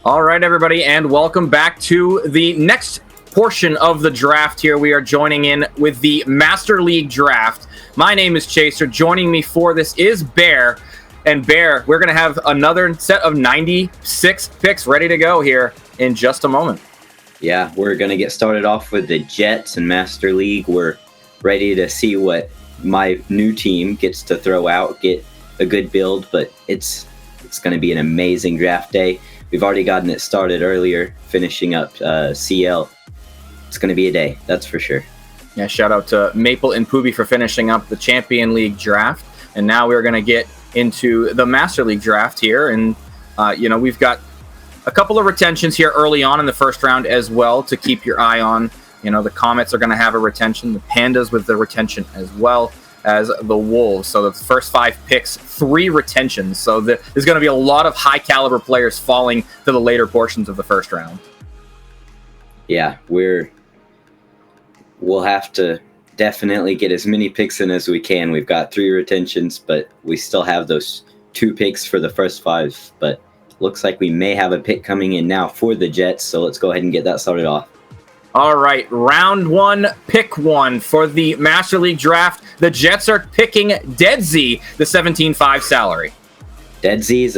All right, everybody, and welcome back to the next portion of the draft here. We are joining in with the Master League draft. My name is Chaser. Joining me for this is Bear. And Bear, we're going to have another set of 96 picks ready to go here in just a moment. Yeah, we're going to get started off with the Jets and Master League. We're ready to see what my new team gets to throw out, get a good build, but it's going to be an amazing draft day. We've already gotten it started earlier, finishing up CL. It's going to be a day, that's for sure. Yeah, shout out to Maple and Poobie for finishing up the Champion League draft. And now we're going to get into the Master League draft here. And, we've got a couple of retentions here early on in the first round as well to keep your eye on. The Comets are going to have a retention, the Pandas with the retention as well as the Wolves. So the first 5 picks, 3 retentions. So there's going to be a lot of high caliber players falling to the later portions of the first round. Yeah, we'll have to definitely get as many picks in as we can. We've got 3 retentions, but we still have those 2 picks for the first 5. But looks like we may have a pick coming in now for the Jets. So let's go ahead and get that started off. All right, round 1, pick 1 for the Master League draft. The Jets are picking Deadzy, the 17.5 salary. Deadzy is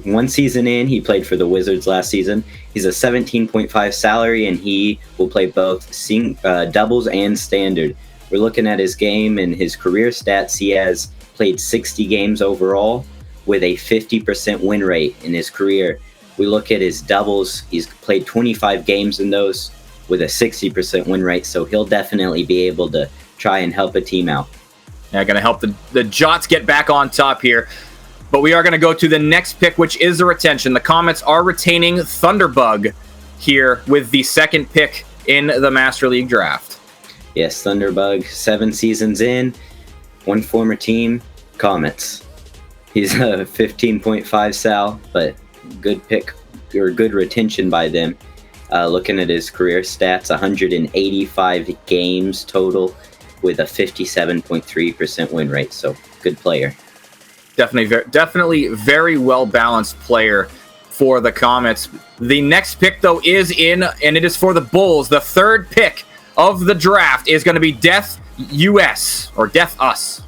one season in. He played for the Wizards last season. He's a 17.5 salary, and he will play both doubles and standard. We're looking at his game and his career stats. He has played 60 games overall with a 50% win rate in his career. We look at his doubles. He's played 25 games in those with a 60% win rate, so he'll definitely be able to try and help a team out. Yeah, going to help the Jots get back on top here. But we are going to go to the next pick, which is a retention. The Comets are retaining Thunderbug here with the second pick in the Master League draft. Yes, Thunderbug, 7 seasons in, one former team, Comets. He's a 15.5 sal, but good pick or good retention by them. Looking at his career stats, 185 games total with a 57.3% win rate. So good player. Definitely very well-balanced player for the Comets. The next pick, though, is in, and it is for the Bulls. The third pick of the draft is going to be Death US, or Death Us.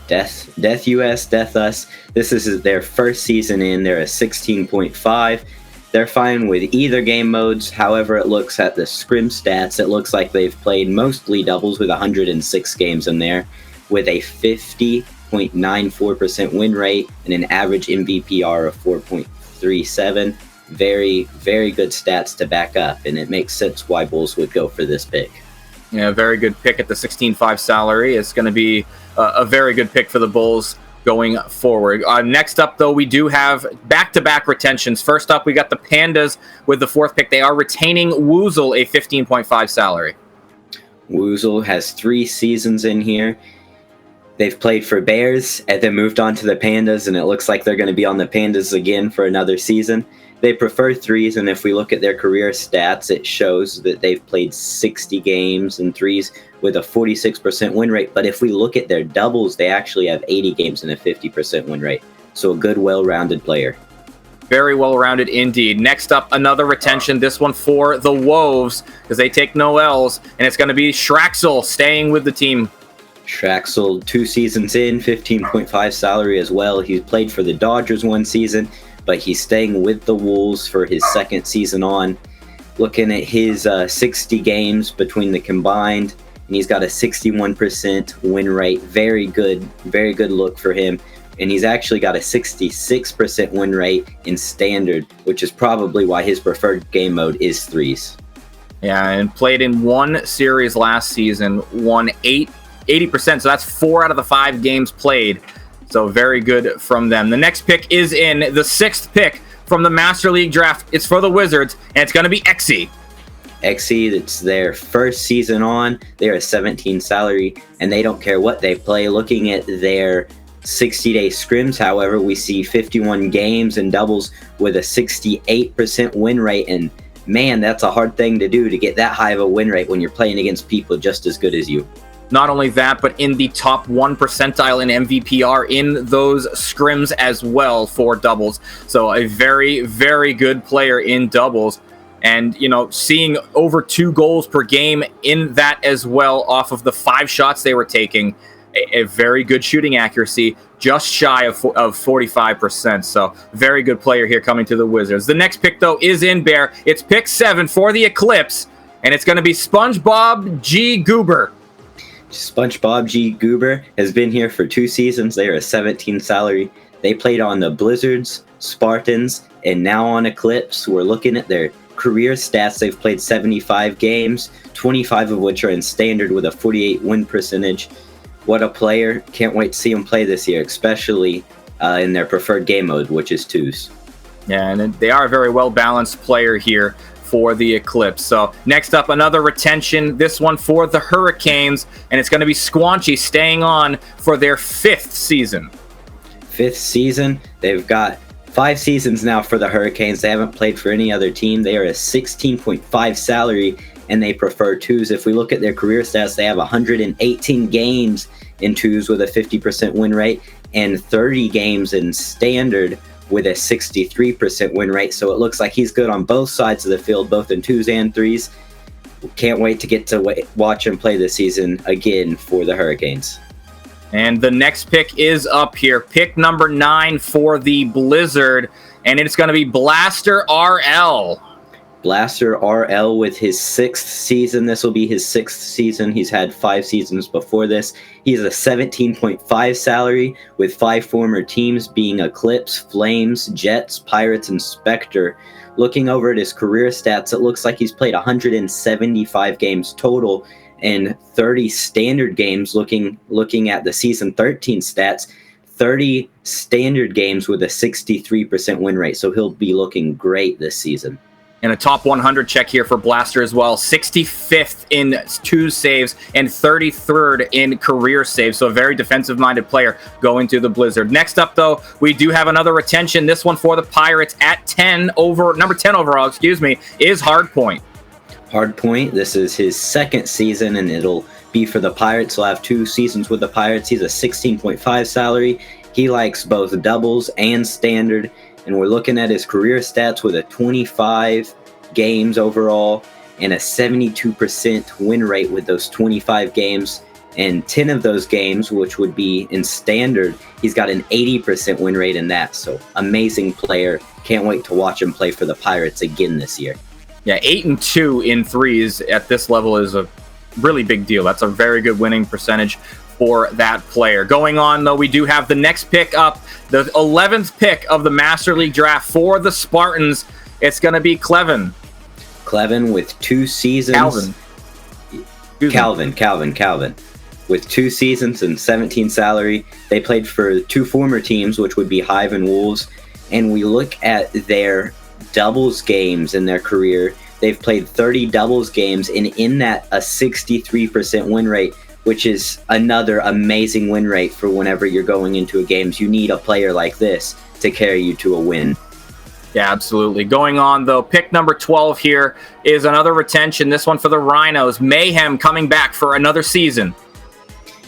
Death US, Death Us. This is their first season in. They're a 16.5. They're fine with either game modes. However, it looks at the scrim stats. It looks like they've played mostly doubles with 106 games in there with a 50.94% win rate and an average MVPR of 4.37. Very, very good stats to back up, and it makes sense why Bulls would go for this pick. Yeah, very good pick at the 16.5 salary. It's going to be a very good pick for the Bulls going forward. Next up, though, we do have back-to-back retentions. First up, we got the Pandas with the 4th pick. They are retaining Woozle, a 15.5 salary. Woozle has 3 seasons in here. They've played for Bears and then moved on to the Pandas, and it looks like they're going to be on the Pandas again for another season. They prefer 3s, and if we look at their career stats, it shows that they've played 60 games in 3s with a 46% win rate. But if we look at their doubles, they actually have 80 games and a 50% win rate. So a good, well-rounded player. Very well-rounded indeed. Next up, another retention. This one for the Wolves, because they take no L's, and it's going to be Schraxel staying with the team. Schraxel, 2 seasons in, 15.5 salary as well. He played for the Dodgers 1 season, but he's staying with the Wolves for his 2nd season on. Looking at his 60 games between the combined, and he's got a 61% win rate. Very good look for him. And he's actually got a 66% win rate in standard, which is probably why his preferred game mode is 3s. Yeah, and played in 1 series last season, won 80%, so that's 4 out of the 5 games played. So very good from them. The next pick is in, the 6th pick from the Master League draft. It's for the Wizards, and it's going to be Exy. Exy, it's their first season on. They're a 17 salary, and they don't care what they play. Looking at their 60-day scrims, however, we see 51 games and doubles with a 68% win rate. And man, that's a hard thing to do, to get that high of a win rate when you're playing against people just as good as you. Not only that, but in the top 1 percentile in MVPR in those scrims as well for doubles. So a very, very good player in doubles. And, you know, seeing over 2 goals per game in that as well off of the 5 shots they were taking. A very good shooting accuracy, just shy of 45%. So very good player here coming to the Wizards. The next pick, though, is in Bear. It's pick 7 for the Eclipse, and it's going to be SpongeBob G. Goober. SpongeBob G. Goober has been here for 2 seasons. They are a 17 salary. They played on the Blizzards, Spartans, and now on Eclipse. We're looking at their career stats. They've played 75 games, 25 of which are in standard with a 48 win percentage. What a player. Can't wait to see him play this year, especially in their preferred game mode, which is 2s. Yeah, and they are a very well-balanced player here for the Eclipse. So next up, another retention, this one for the Hurricanes, and it's going to be Squanchy staying on for their 5th season. 5th season. They've got 5 seasons now for the Hurricanes. They haven't played for any other team. They are a 16.5 salary, and they prefer 2s. If we look at their career stats, they have 118 games in 2s with a 50% win rate and 30 games in standard with a 63% win rate. So it looks like he's good on both sides of the field, both in 2s and 3s. Can't wait to get to watch him play this season again for the Hurricanes. And the next pick is up here. Pick number 9 for the Blizzard, and it's going to be Blaster RL. Blaster RL with his 6th season. This will be his 6th season. He's had 5 seasons before this. He's a 17.5 salary with 5 former teams being Eclipse, Flames, Jets, Pirates, and Spectre. Looking over at his career stats, it looks like he's played 175 games total and 30 standard games. Looking at the season 13 stats, 30 standard games with a 63% win rate. So he'll be looking great this season. And a top 100 check here for Blaster as well. 65th in 2 saves and 33rd in career saves. So a very defensive-minded player going to the Blizzard. Next up, though, we do have another retention. This one for the Pirates at number 10 overall, is Hardpoint. Hardpoint, this is his 2nd season, and it'll be for the Pirates. He'll have 2 seasons with the Pirates. He's a 16.5 salary. He likes both doubles and standard. And we're looking at his career stats with a 25 games overall and a 72% win rate with those 25 games. And 10 of those games, which would be in standard, he's got an 80% win rate in that. So amazing player. Can't wait to watch him play for the Pirates again this year. Yeah, 8-2 in 3s at this level is a really big deal. That's a very good winning percentage for that player. Going on, though, we do have the next pick up, the 11th pick of the Master League draft for the Spartans. It's going to be Clevin. Clevin with 2 seasons. Calvin. With 2 seasons and 17 salary. They played for 2 former teams, which would be Hive and Wolves. And we look at their doubles games in their career. They've played 30 doubles games, and in that, a 63% win rate, which is another amazing win rate for whenever you're going into a game. You need a player like this to carry you to a win. Yeah, absolutely. Going on, though, pick number 12 here is another retention. This one for the Rhinos. Mayhem coming back for another season.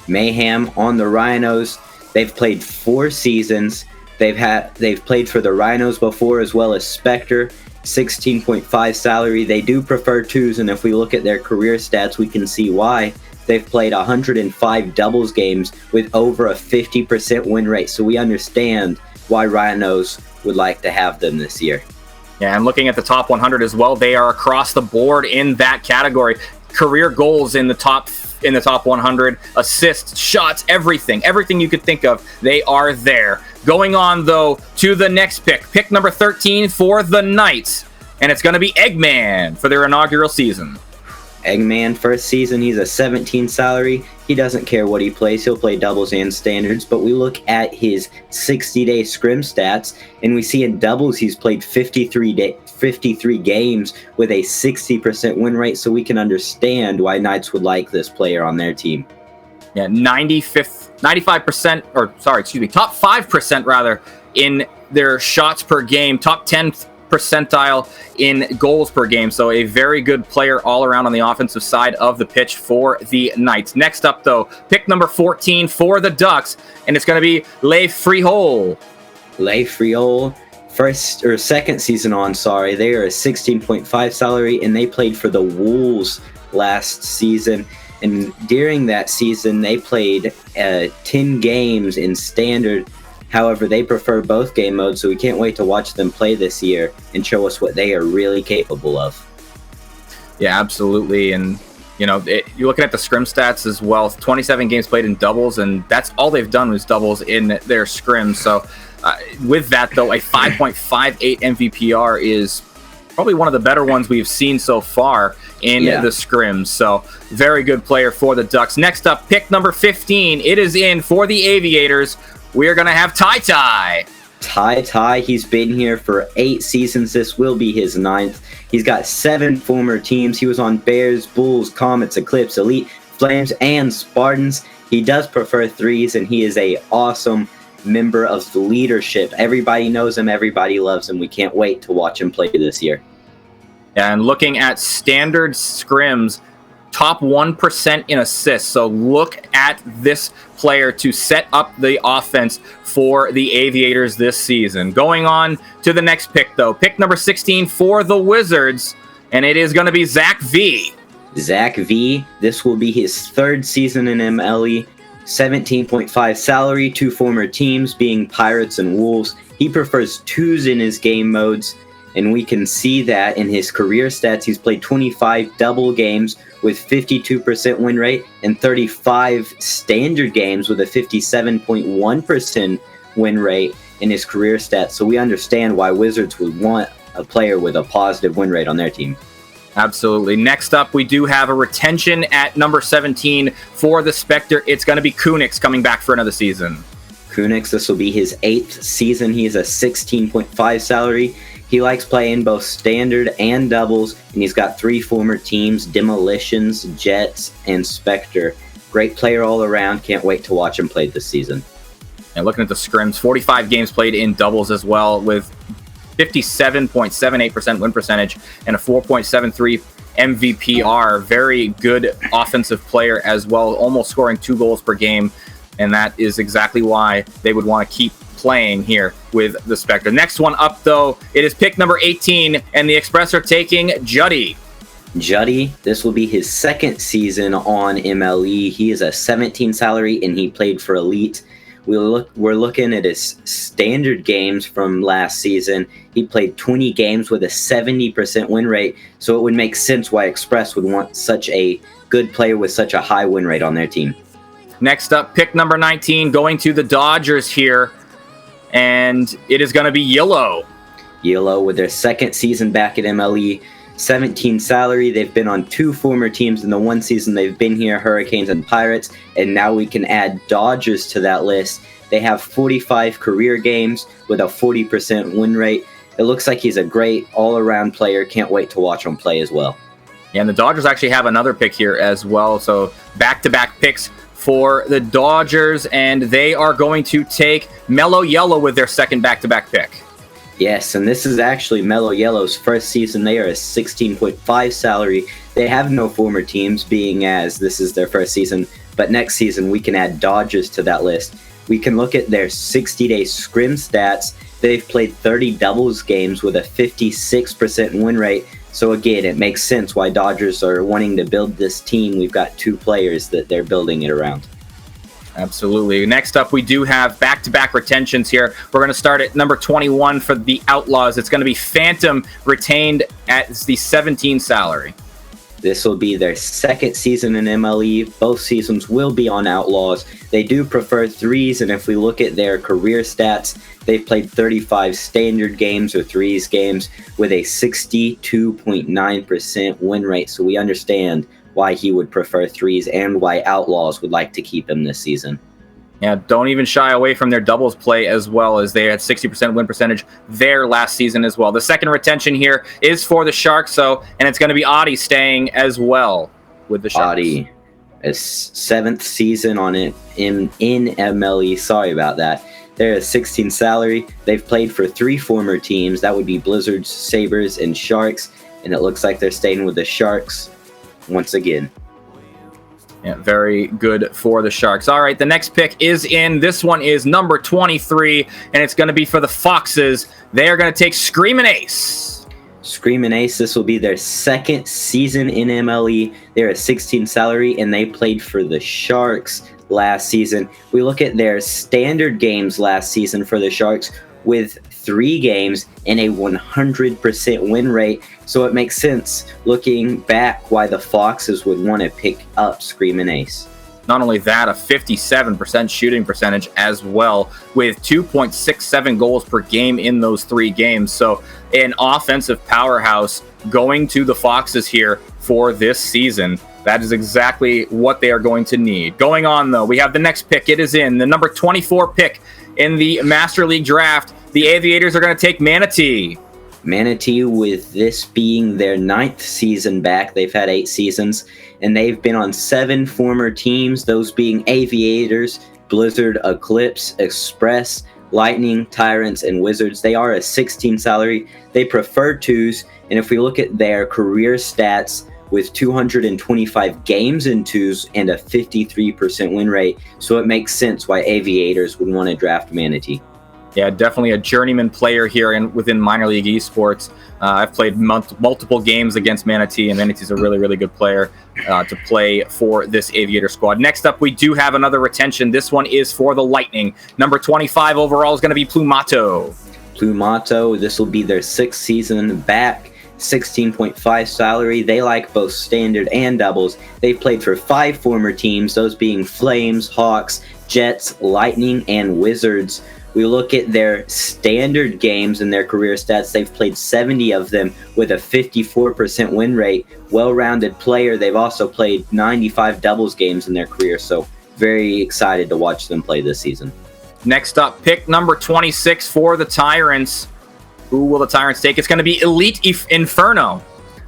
Mayhem on the Rhinos. They've played 4 seasons. They've played for the Rhinos before, as well as Spectre. 16.5 salary. They do prefer 2s, and if we look at their career stats, we can see why. They've played 105 doubles games with over a 50% win rate. So we understand why Rhinos would like to have them this year. Yeah, and looking at the top 100 as well, they are across the board in that category. Career goals in the top 100, assists, shots, everything you could think of, they are there. Going on, though, to the next pick number 13 for the Knights, and it's going to be Eggman for their inaugural season. Eggman, first season, he's a 17 salary. He doesn't care what he plays. He'll play doubles and standards. But we look at his 60-day scrim stats, and we see in doubles he's played 53 games with a 60% win rate. So we can understand why Knights would like this player on their team. Yeah, top 5% rather in their shots per game, top 10th percentile in goals per game. So a very good player all around on the offensive side of the pitch for the Knights. Next up, though, pick number 14 for the Ducks, and it's going to be Leif Frihol. Leif Frihol, second season on, they are a 16.5 salary, and they played for the Wolves last season. And during that season, they played 10 games in standard. However, they prefer both game modes, so we can't wait to watch them play this year and show us what they are really capable of. Yeah, absolutely. And, you know, you're looking at the scrim stats as well. 27 games played in doubles, and that's all they've done was doubles in their scrims. So with that, though, a 5.58 MVPR is probably one of the better ones we've seen so far in the scrims. So very good player for the Ducks. Next up, pick number 15. It is in for the Aviators. We are going to have Tai. Tai, he's been here for 8 seasons. This will be his 9th. He's got 7 former teams. He was on Bears, Bulls, Comets, Eclipse, Elite, Flames, and Spartans. He does prefer threes, and he is a awesome member of the leadership. Everybody knows him. Everybody loves him. We can't wait to watch him play this year. And looking at standard scrims, top 1% in assists. So look at this player to set up the offense for the Aviators this season. Going on to the next pick, though. Pick number 16 for the Wizards, and it is going to be Zach V. Zach V, this will be his 3rd season in MLE. 17.5 salary, 2 former teams being Pirates and Wolves. He prefers 2s in his game modes, and we can see that in his career stats. He's played 25 double games with 52% win rate and 35 standard games with a 57.1% win rate in his career stats. So we understand why Wizards would want a player with a positive win rate on their team. Absolutely. Next up, we do have a retention at number 17 for the Spectre. It's going to be Kunix coming back for another season. Kunix, this will be his 8th season. He is a 16.5 salary. He likes playing both standard and doubles, and he's got 3 former teams, Demolitions, Jets, and Spectre. Great player all around. Can't wait to watch him play this season. And looking at the scrims, 45 games played in doubles as well, with 57.78% win percentage and a 4.73 MVPR. Very good offensive player as well, almost scoring 2 goals per game, and that is exactly why they would want to keep playing here with the Spectre. Next one up, though, it is pick number 18, and the Express are taking Juddy. Juddy, this will be his 2nd season on MLE. He is a 17 salary, and he played for Elite. We're looking at his standard games from last season. He played 20 games with a 70% win rate, so it would make sense why Express would want such a good player with such a high win rate on their team. Next up, pick number 19, going to the Dodgers here, and it is going to be Yellow. Yellow with their 2nd season back at MLE. 17 salary. They've been on 2 former teams in the 1 season they've been here, Hurricanes and Pirates, and now we can add Dodgers to that list. They have 45 career games with a 40% win rate. It looks like he's a great all-around player. Can't wait to watch him play as well. Yeah, and the Dodgers actually have another pick here as well, so back-to-back picks for the Dodgers, and they are going to take Mellow Yellow with their 2nd back-to-back pick. Yes, and this is actually Mellow Yellow's 1st season. They are a 16.5 salary. They have no former teams, being as this is their 1st season. But next season, we can add Dodgers to that list. We can look at their 60-day scrim stats. They've played 30 doubles games with a 56% win rate. So again, it makes sense why Dodgers are wanting to build this team. We've got 2 players that they're building it around. Absolutely. Next up, we do have back-to-back retentions here. We're going to start at number 21 for the Outlaws. It's going to be Phantom retained at the 17 salary. This will be their 2nd season in MLE. Both seasons will be on Outlaws. They do prefer 3s, and if we look at their career stats, they've played 35 standard games or 3s games with a 62.9% win rate. So we understand why he would prefer 3s and why Outlaws would like to keep him this season. Yeah, don't even shy away from their doubles play as well, as they had 60% win percentage there last season as well. The 2nd retention here is for the Sharks, and it's going to be Audie staying as well with the Sharks. Audie, his 7th season on it in MLE. Sorry about that. They're a 16 salary. They've played for 3 former teams. That would be Blizzards, Sabres, and Sharks. And it looks like they're staying with the Sharks once again. Yeah, very good for the Sharks. All right, the next pick is in. This one is number 23, and it's going to be for the Foxes. They are going to take Screamin' Ace. Screamin' Ace, this will be their 2nd season in MLE. They're a 16 salary, and they played for the Sharks last season. We look at their standard games last season for the Sharks with 3 games and a 100% win rate. So it makes sense looking back why the Foxes would want to pick up Screamin' Ace. Not only that, a 57% shooting percentage as well, with 2.67 goals per game in those 3 games. So an offensive powerhouse going to the Foxes here for this season. That is exactly what they are going to need. Going on, though, we have the next pick. It is in the number 24 pick in the Master League draft. The Aviators are going to take Manatee. Manatee, with this being their 9th season back. They've had 8 seasons, and they've been on 7 former teams, those being Aviators, Blizzard, Eclipse, Express, Lightning, Tyrants, and Wizards. They are a 16 salary. They prefer 2s, and if we look at their career stats, with 225 games in 2s and a 53% win rate, so it makes sense why Aviators would want to draft Manatee. Yeah, definitely a journeyman player here within minor league esports. I've played multiple games against Manatee, and Manatee's a really, really good player to play for this Aviator squad. Next up, we do have another retention. This one is for the Lightning. Number 25 overall is going to be Plumato. Plumato, this will be their 6th season back. 16.5 salary. They like both standard and doubles. They've played for 5 former teams, those being Flames, Hawks, Jets, Lightning, and Wizards. We look at their standard games and their career stats. They've played 70 of them with a 54% win rate. Well-rounded player. They've also played 95 doubles games in their career, so very excited to watch them play this season. Next up, pick number 26 for the Tyrants. Who will the Tyrants take? It's going to be Elite Inferno.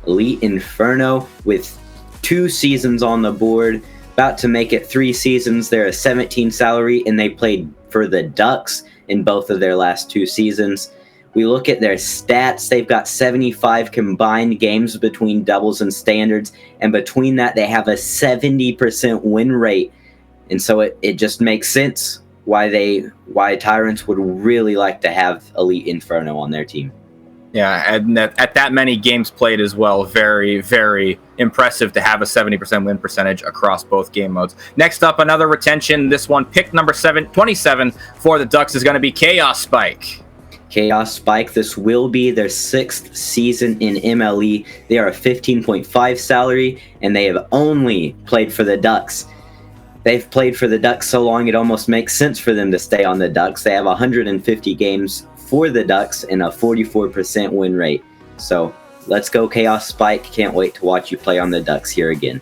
Elite Inferno with 2 seasons on the board, about to make it 3 seasons. They're a 17 salary, and they played for the Ducks in both of their last 2 seasons. We look at their stats. They've got 75 combined games between doubles and standards, and between that, they have a 70% win rate. And so it just makes sense why Tyrants would really like to have Elite Inferno on their team. Yeah, and at that many games played as well, very, very impressive to have a 70% win percentage across both game modes. Next up, another retention. This one, pick number 27 for the Ducks is going to be Chaos Spike. Chaos Spike, this will be their 6th season in MLE. They are a 15.5 salary, and they have only played for the Ducks. They've played for the Ducks so long it almost makes sense for them to stay on the Ducks. They have 150 games for the Ducks and a 44% win rate. So let's go Chaos Spike. Can't wait to watch you play on the Ducks here again.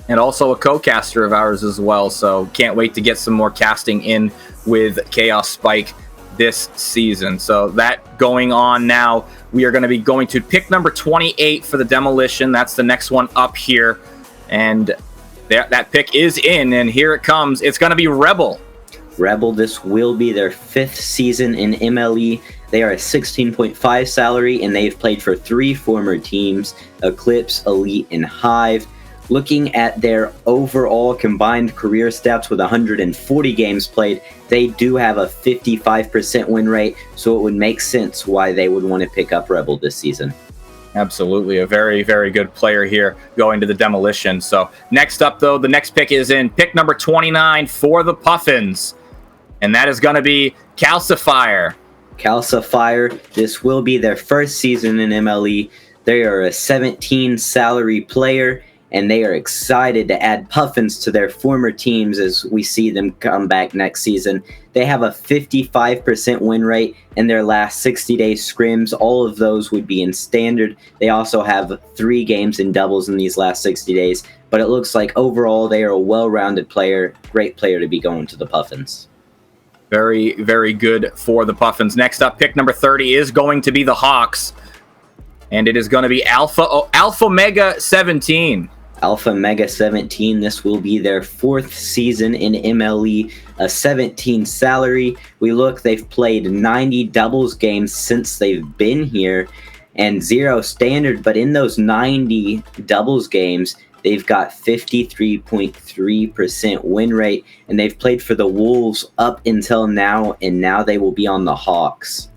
And also a co-caster of ours as well, so can't wait to get some more casting in with Chaos Spike this season. So that going on now, we are going to be going to pick number 28 for the Demolition. That's the next one up here. And that pick is in, and here it comes. It's going to be Rebel. Rebel, this will be their 5th season in MLE. They are a 16.5 salary, and they've played for 3 former teams, Eclipse, Elite, and Hive. Looking at their overall combined career stats with 140 games played, they do have a 55% win rate, so it would make sense why they would want to pick up Rebel this season. Absolutely. A very, very good player here going to the Demolition. So next up, though, the next pick is in pick number 29 for the Puffins. And that is going to be Calcifier. Calcifier, this will be their 1st season in MLE. They are a 17 salary player, and they are excited to add Puffins to their former teams as we see them come back next season. They have a 55% win rate in their last 60-day scrims. All of those would be in standard. They also have 3 games in doubles in these last 60 days. But it looks like overall they are a well-rounded player, great player to be going to the Puffins. Very, very good for the Puffins. Next up, pick number 30 is going to be the Hawks. And it is going to be Alpha Mega 17. Alpha Mega 17, this will be their 4th season in MLE, a 17 salary. We look, they've played 90 doubles games since they've been here and 0 standard, but in those 90 doubles games, they've got 53.3% win rate, and they've played for the Wolves up until now, and now they will be on the Hawks.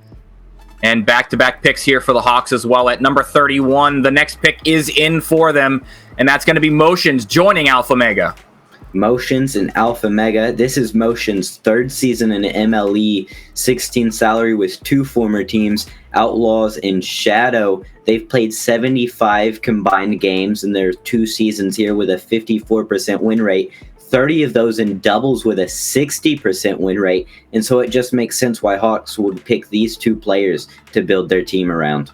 And back-to-back picks here for the Hawks as well. At number 31, the next pick is in for them, and that's going to be Motions joining Alpha Mega. Motions and Alpha Mega. This is Motions' 3rd season in MLE, 16 salary with 2 former teams, Outlaws and Shadow. They've played 75 combined games in their 2 seasons here with a 54% win rate. 30 of those in doubles with a 60% win rate, and so it just makes sense why Hawks would pick these 2 players to build their team around.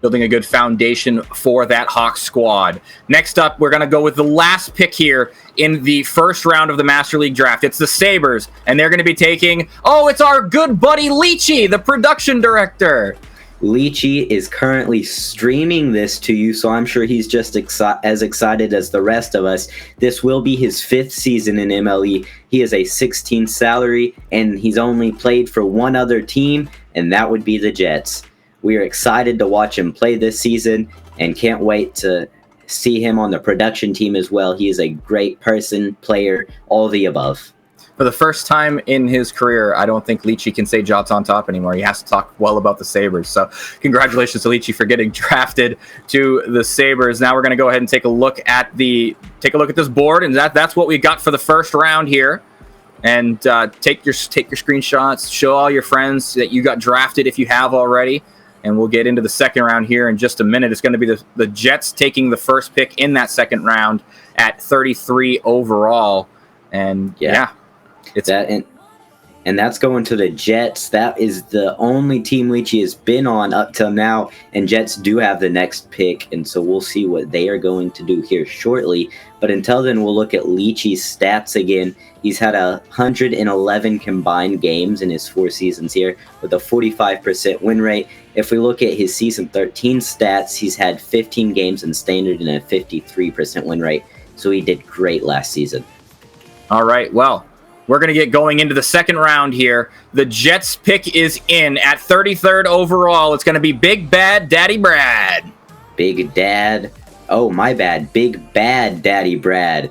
Building a good foundation for that Hawks squad. Next up, we're going to go with the last pick here in the first round of the Master League draft. It's the Sabres, and they're going to be taking, it's our good buddy Leachy, the production director. Leachy is currently streaming this to you, so I'm sure he's just as excited as the rest of us. This will be his 5th season in MLE. He is a 16 salary, and he's only played for one other team, and that would be the Jets. We are excited to watch him play this season and can't wait to see him on the production team as well. He is a great person, player, all the above. For the first time in his career, I don't think Leachy can say Jot's on top anymore. He has to talk well about the Sabres. So congratulations to Leachy for getting drafted to the Sabres. Now we're going to go ahead and take a look at this board, and that's what we got for the first round here. And take your screenshots, show all your friends that you got drafted if you have already. And we'll get into the second round here in just a minute. It's going to be the Jets taking the first pick in that second round at 33 overall. And yeah. It's that, and that's going to the Jets. That is the only team Leachy has been on up till now, and Jets do have the next pick, and so we'll see what they are going to do here shortly. But until then, we'll look at Leachy's stats again. He's had 111 combined games in his 4 seasons here with a 45% win rate. If we look at his season 13 stats, he's had 15 games in standard and a 53% win rate, so he did great last season. All right, well, we're going to get going into the second round here. The Jets pick is in at 33rd overall. It's going to be Big Bad Daddy Brad. Big Dad. Oh, my bad. Big Bad Daddy Brad.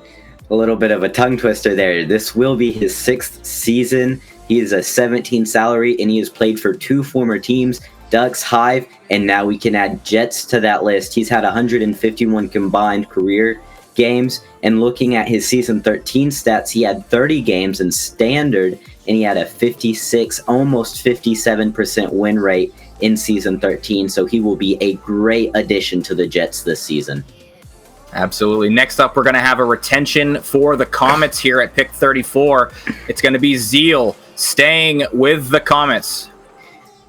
A little bit of a tongue twister there. This will be his 6th season. He is a 17 salary, and he has played for 2 former teams, Ducks, Hive, and now we can add Jets to that list. He's had 151 combined career games, and looking at his season 13 stats, he had 30 games in standard, and he had a 56, almost 57% win rate in season 13, so he will be a great addition to the Jets this season. Absolutely. Next up, we're going to have a retention for the Comets here at pick 34. It's going to be Zeal staying with the Comets.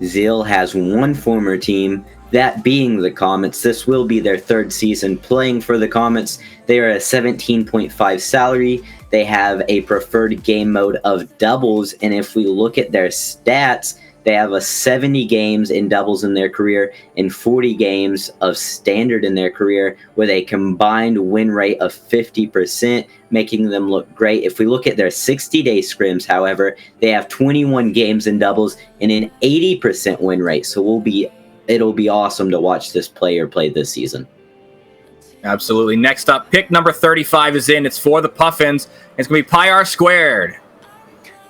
Zeal has 1 former team, that being the Comets. This will be their 3rd season playing for the Comets. They are a 17.5 salary. They have a preferred game mode of doubles, and if we look at their stats, they have a 70 games in doubles in their career and 40 games of standard in their career with a combined win rate of 50%, making them look great. If we look at their 60-day scrims, however, they have 21 games in doubles and an 80% win rate, so it'll be awesome to watch this player play this season. Absolutely. Next up, pick number 35 is in. It's for the Puffins. It's going to be Pi Squared.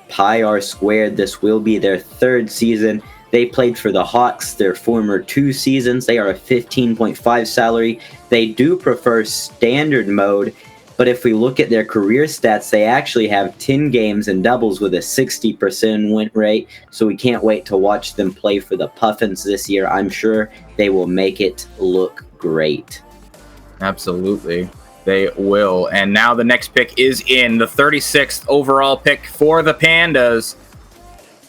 Pi Squared, this will be their 3rd season. They played for the Hawks their former 2 seasons. They are a 15.5 salary. They do prefer standard mode, but if we look at their career stats, they actually have 10 games in doubles with a 60% win rate, so we can't wait to watch them play for the Puffins this year. I'm sure they will make it look great. Absolutely. They will. And now the next pick is in, the 36th overall pick for the Pandas.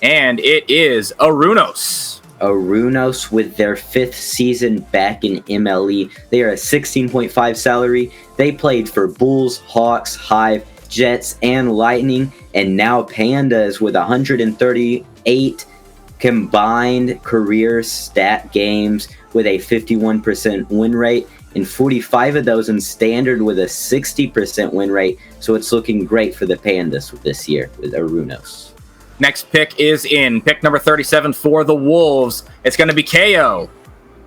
And it is Arunos. Arunos with their 5th season back in MLE. They are a 16.5 salary. They played for Bulls, Hawks, Hive, Jets, and Lightning. And now Pandas with 138 combined career stat games with a 51% win rate. and 45 of those in standard with a 60% win rate. So it's looking great for the Pandas this year with Arunos. Next pick is in. Pick number 37 for the Wolves. It's going to be KO.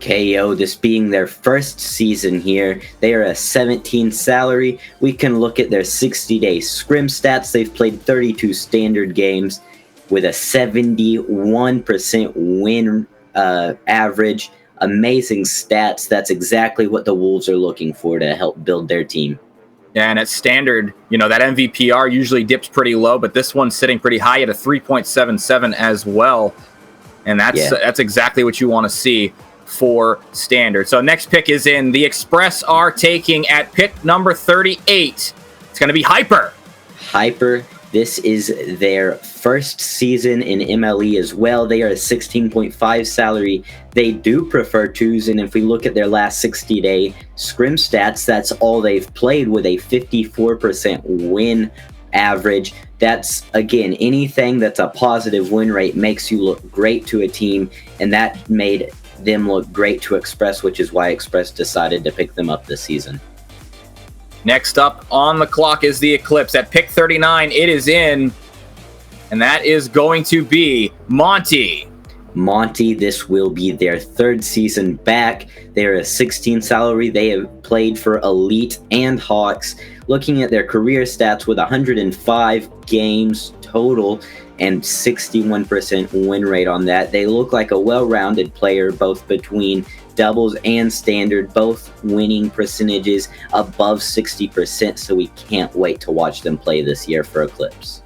KO, this being their first season here. They are a 17 salary. We can look at their 60-day scrim stats. They've played 32 standard games with a 71% win average. Amazing stats. That's exactly what the Wolves are looking for to help build their team. Yeah, and at standard, that MVPR usually dips pretty low, but this one's sitting pretty high at a 3.77 as well. And that's exactly what you want to see for standard. So next pick is in. The Express are taking at pick number 38. It's going to be Hyper. Hyper. This is their first season in MLE as well. They are a 16.5 salary. They do prefer twos, and if we look at their last 60-day scrim stats, that's all they've played with a 54% win average. That's, again, anything that's a positive win rate makes you look great to a team, and that made them look great to Express, which is why Express decided to pick them up this season. Next up on the clock is the Eclipse. At pick 39, it is in, and that is going to be Monty. Monty, this will be their third season back. They're a 16 salary. They have played for Elite and Hawks. Looking at their career stats with 105 games total and 61% win rate on that, they look like a well-rounded player, both between doubles and standard, both winning percentages above 60%, so we can't wait to watch them play this year for Eclipse.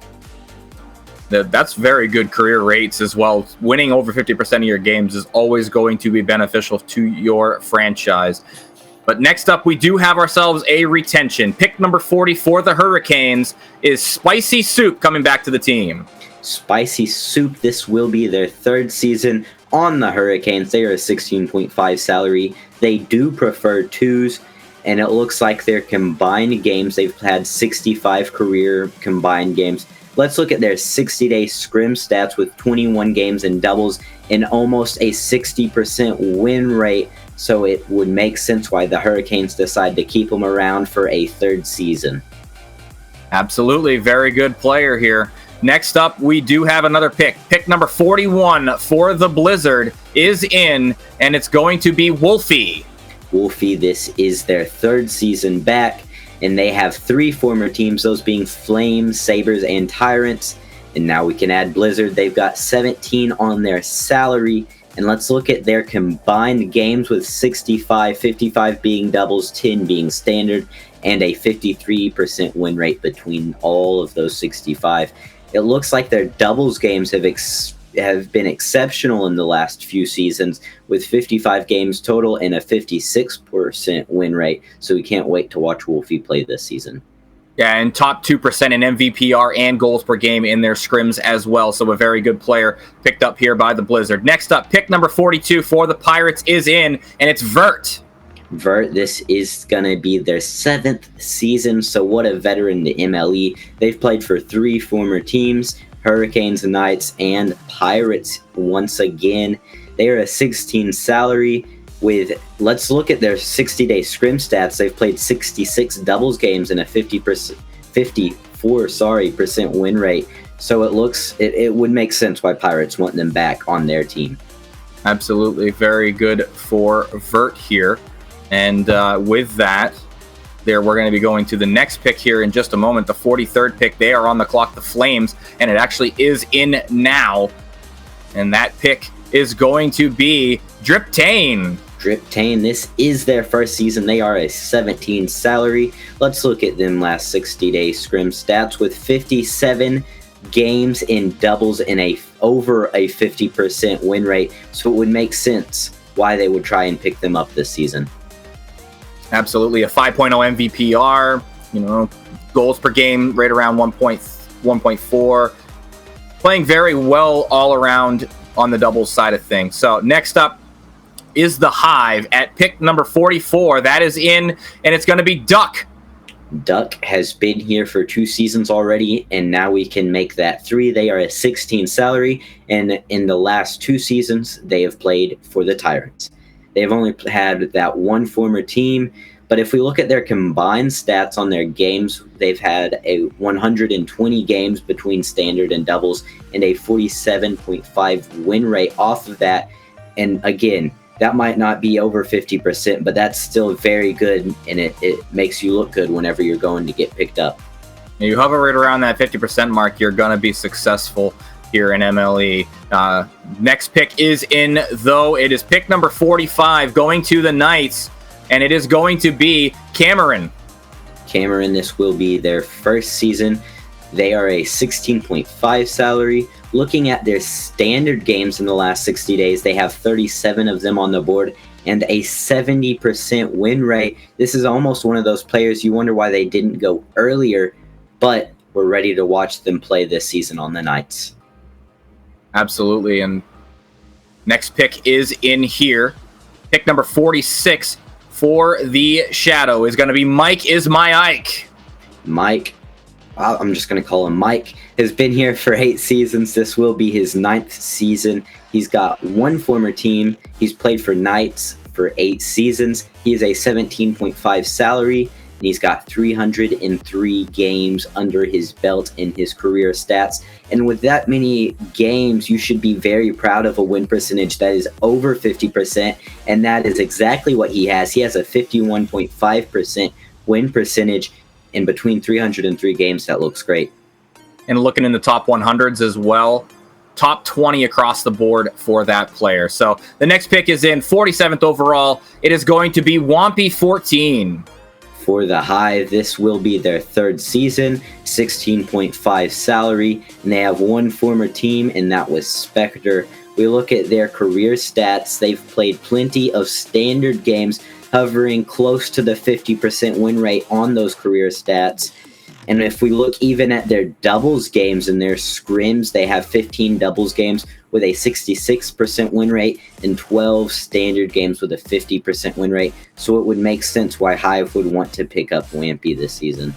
That's very good career rates as well. Winning over 50% of your games is always going to be beneficial to your franchise. But next up, we do have ourselves a retention. Pick number 40 for the Hurricanes is Spicy Soup coming back to the team. Spicy Soup, this will be their third season on the Hurricanes. They are a 16.5 salary. They do prefer twos, and it looks like their combined games, they've had 65 career combined games. Let's look at their 60-day scrim stats with 21 games in doubles and almost a 60% win rate. So it would make sense why the Hurricanes decide to keep them around for a third season. Absolutely. Very good player here. Next up, we do have another pick. Pick number 41 for the Blizzard is in, and it's going to be Wolfie. Wolfie, this is their third season back, and they have three former teams, those being Flames, Sabres, and Tyrants. And now we can add Blizzard. They've got 17 on their salary. And let's look at their combined games with 65, 55 being doubles, 10 being standard, and a 53% win rate between all of those 65. It looks like their doubles games have been exceptional in the last few seasons with 55 games total and a 56% win rate. So we can't wait to watch Wolfie play this season. Yeah, and top 2% in MVPR and goals per game in their scrims as well. So a very good player picked up here by the Blizzard. Next up, pick number 42 for the Pirates is in, and it's Vert. Vert, this is going to be their 7th season, so what a veteran to MLE. They've played for 3 former teams, Hurricanes, Knights, and Pirates once again. They are a 16 salary with, let's look at their 60-day scrim stats. They've played 66 doubles games and a 54% win rate. So it would make sense why Pirates want them back on their team. Absolutely. Very good for Vert here. And with that, we're going to be going to the next pick here in just a moment, the 43rd pick. They are on the clock, the Flames, and it actually is in now. And that pick is going to be Driptane. Driptane, this is their first season. They are a 17 salary. Let's look at them last 60-day scrim stats with 57 games in doubles and over a 50% win rate. So it would make sense why they would try and pick them up this season. Absolutely. A 5.0 MVPR, goals per game right around 1.4. Playing very well all around on the doubles side of things. So next up is the Hive at pick number 44. That is in, and it's going to be Duck. Duck has been here for 2 seasons already, and now we can make that 3. They are a 16 salary, and in the last 2 seasons, they have played for the Tyrants. They've only had that one former team. But if we look at their combined stats on their games, they've had a 120 games between standard and doubles and a 47.5 win rate off of that. And again, that might not be over 50%, but that's still very good, and it makes you look good whenever you're going to get picked up. You hover right around that 50% mark, you're going to be successful here in MLE. Next pick is in, though. It is pick number 45 going to the Knights, and it is going to be Cameron. Cameron, this will be their first season. They are a 16.5 salary. Looking at their standard games in the last 60 days, they have 37 of them on the board and a 70% win rate. This is almost one of those players you wonder why they didn't go earlier, but we're ready to watch them play this season on the Knights. Absolutely, and next pick is in here. Pick number 46 for the Shadow is going to be Mike is my Ike. Mike, I'm just going to call him Mike, has been here for 8 seasons. This will be his 9th season. He's got one former team. He's played for Knights for 8 seasons. He is a 17.5 salary, and he's got 303 games under his belt in his career stats. And with that many games, you should be very proud of a win percentage that is over 50%, and that is exactly what he has. He has a 51.5% win percentage in between 303 games. That looks great. And looking in the top 100s as well, top 20 across the board for that player. So the next pick is in 47th overall. It is going to be Wampy14. For the Hive, this will be their 3rd season, 16.5 salary, and they have one former team, and that was Spectre. We look at their career stats. They've played plenty of standard games, hovering close to the 50% win rate on those career stats. And if we look even at their doubles games and their scrims, they have 15 doubles games with a 66% win rate and 12 standard games with a 50% win rate. So it would make sense why Hive would want to pick up Wampy this season.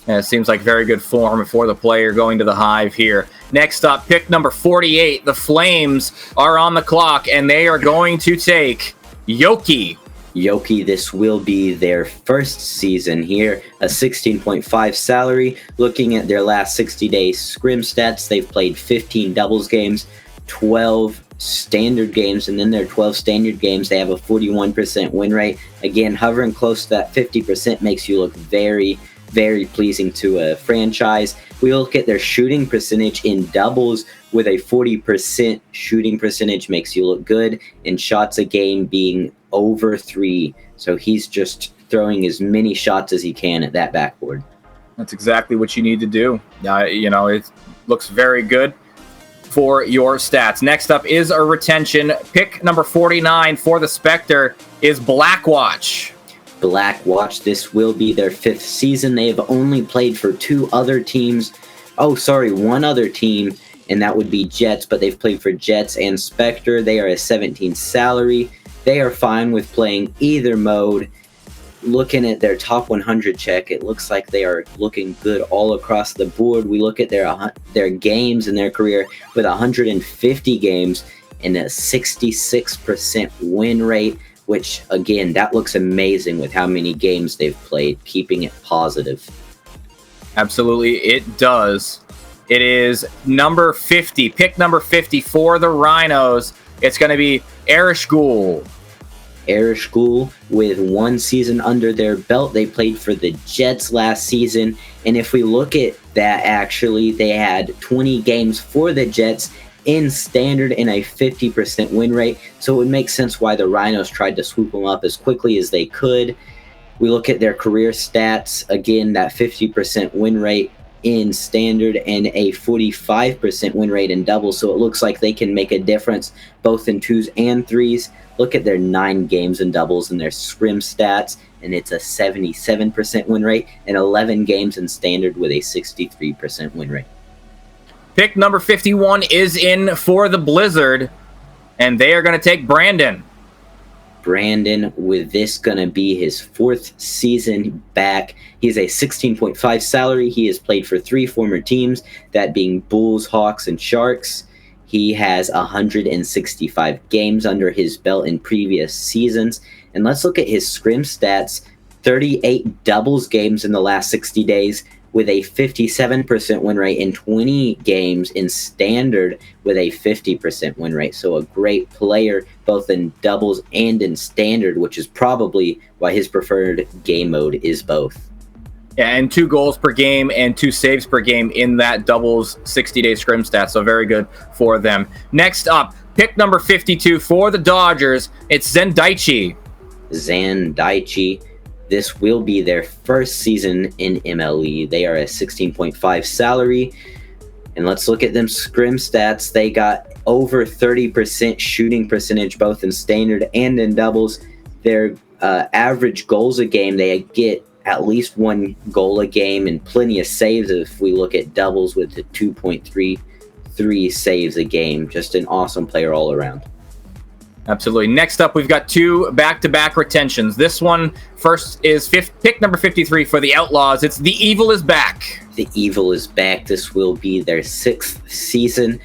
And it seems like very good form for the player going to the Hive here. Next up, pick number 48. The Flames are on the clock, and they are going to take Yoki. Yoki, this will be their 1st season here, a 16.5 salary. Looking at their last 60 days scrim stats, they've played 15 doubles games, 12 standard games, and in their 12 standard games, they have a 41% win rate. Again, hovering close to that 50% makes you look very, very pleasing to a franchise. We look at their shooting percentage in doubles with a 40% shooting percentage makes you look good, and shots a game being over 3. So he's just throwing as many shots as he can at that backboard. That's exactly what you need to do. It looks very good for your stats. Next up is a retention. Pick number 49 for the Spectre is Blackwatch. Blackwatch, this will be their 5th season. They have only played for one other team, and that would be Jets, but they've played for Jets and Spectre. They are a 17 salary. They are fine with playing either mode. Looking at their top 100 check, it looks like they are looking good all across the board. We look at their games in their career with 150 games and a 66% win rate, which, again, that looks amazing with how many games they've played, keeping it positive. Absolutely, it does. It is number 50, pick number 50 for the Rhinos. It's going to be Erishgul. Erishgul, with 1 season under their belt, they played for the Jets last season. And if we look at that, actually, they had 20 games for the Jets in standard and a 50% win rate. So it would make sense why the Rhinos tried to swoop them up as quickly as they could. We look at their career stats, again, that 50% win rate in standard and a 45% win rate in doubles. So it looks like they can make a difference both in 2s and 3s. Look at their 9 games in doubles and their scrim stats, and it's a 77% win rate, and 11 games in standard with a 63% win rate. Pick number 51 is in for the Blizzard, and they are going to take Brandon. Brandon, with this going to be his 4th season back. He's a 16.5 salary. He has played for 3 former teams, that being Bulls, Hawks, and Sharks. He has 165 games under his belt in previous seasons. And let's look at his scrim stats. 38 doubles games in the last 60 days with a 57% win rate, in 20 games in standard with a 50% win rate. So a great player both in doubles and in standard, which is probably why his preferred game mode is both. Yeah, and 2 goals per game and 2 saves per game in that doubles 60-day scrim stat. So very good for them. Next up, pick number 52 for the Dodgers. It's Zendaichi. Zendaichi. This will be their first season in MLE. They are a 16.5 salary. And let's look at them scrim stats. They got over 30% shooting percentage, both in standard and in doubles. Their average goals a game, they get at least 1 goal a game and plenty of saves if we look at doubles with the 2.33 saves a game. Just an awesome player all around. Absolutely. Next up, we've got 2 back-to-back retentions. This one first is pick number 53 for the Outlaws. It's The Evil is Back. The Evil is back. This will be their 6th season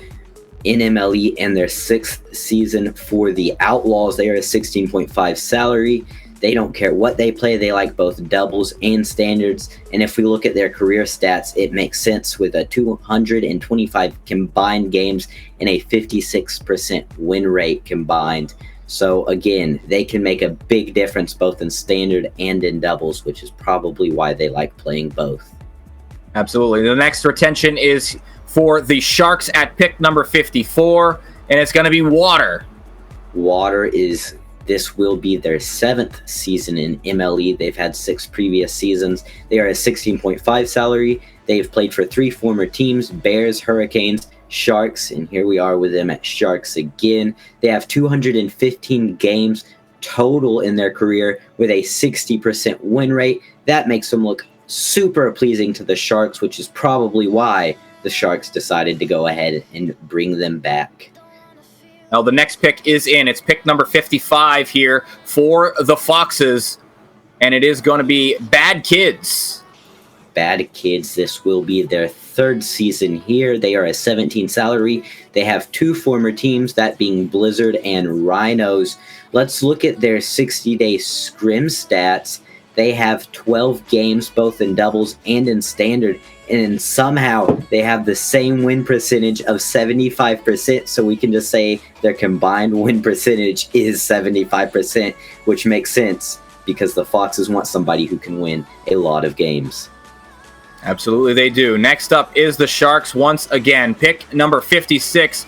in MLE and their 6th season for the Outlaws. They are a 16.5 salary. They don't care what they play. They like both doubles and standards. And if we look at their career stats, it makes sense with a 225 combined games and a 56% win rate combined. So again, they can make a big difference both in standard and in doubles, which is probably why they like playing both. Absolutely. The next retention is for the Sharks at pick number 54, and it's going to be Water. This will be their 7th season in MLE. They've had 6 previous seasons. They are a 16.5 salary. They've played for 3 former teams, Bears, Hurricanes, Sharks, and here we are with them at Sharks again. They have 215 games total in their career with a 60% win rate. That makes them look super pleasing to the Sharks, which is probably why the Sharks decided to go ahead and bring them back. Now, the next pick is in. It's pick number 55 here for the Foxes, and it is going to be Bad Kids. Bad Kids, this will be their 3rd season here. They are a 17 salary. They have 2 former teams, that being Blizzard and Rhinos. Let's look at their 60-day scrim stats. They have 12 games, both in doubles and in standard, and somehow they have the same win percentage of 75%, so we can just say their combined win percentage is 75%, which makes sense because the Foxes want somebody who can win a lot of games. Absolutely, they do. Next up is the Sharks once again. Pick number 56,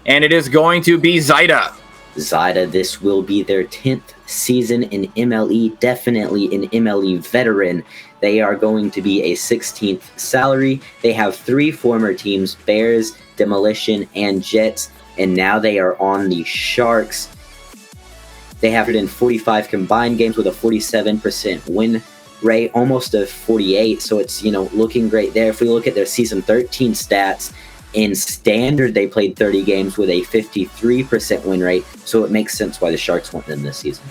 and it is going to be Zaida. Zaida, this will be their 10th season in MLE, definitely an MLE veteran. They are going to be a 16th salary. They have 3 former teams, Bears, Demolition, and Jets, and now they are on the Sharks. They have 145 combined games with a 47% win rate, almost a 48, so it's, looking great there. If we look at their season 13 stats, in standard, they played 30 games with a 53% win rate, so it makes sense why the Sharks want them this season.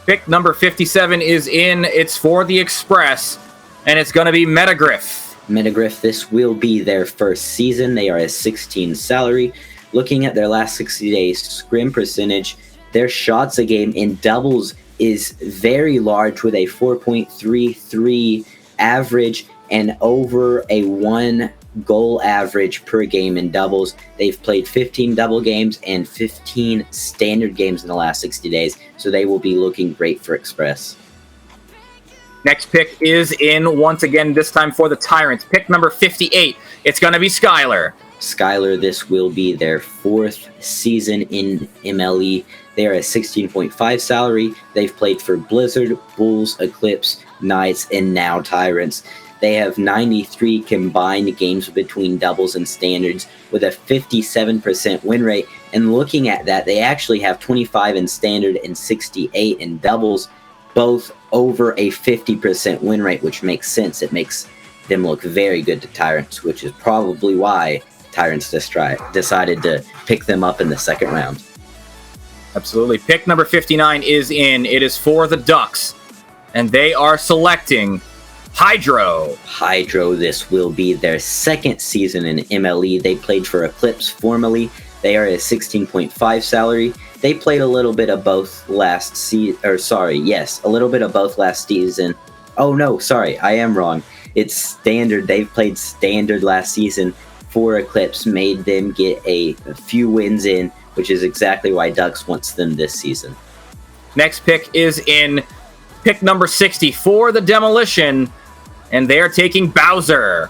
Pick number 57 is in. It's for the Express, and it's going to be Metagriff. Metagriff, this will be their 1st season. They are a 16 salary. Looking at their last 60 days scrim percentage, their shots a game in doubles is very large with a 4.33 average and over a 1 goal average per game in doubles. They've played 15 double games and 15 standard games in the last 60 days, so they will be looking great for Express. Next pick is in once again, this time for the Tyrants. Pick number 58. It's going to be Skylar. Skylar, this will be their 4th season in MLE. They are a 16.5 salary. They've played for Blizzard, Bulls, Eclipse, Knights, and now Tyrants. They have 93 combined games between doubles and standards with a 57% win rate. And looking at that, they actually have 25 in standard and 68 in doubles, both over a 50% win rate, which makes sense. It makes them look very good to Tyrants, which is probably why Tyrants decided to pick them up in the 2nd round. Absolutely. Pick number 59 is in. It is for the Ducks, and they are selecting Hydro. Hydro, this will be their 2nd season in MLE. They played for Eclipse formerly. They are a 16.5 salary. They played a little bit of both last season. A little bit of both last season. Oh no, sorry, I am wrong. It's standard. They've played standard last season. 4 Eclipse made them get a few wins in, which is exactly why Ducks wants them this season. Next pick is in pick number 60 for the Demolition, and they are taking Bowser.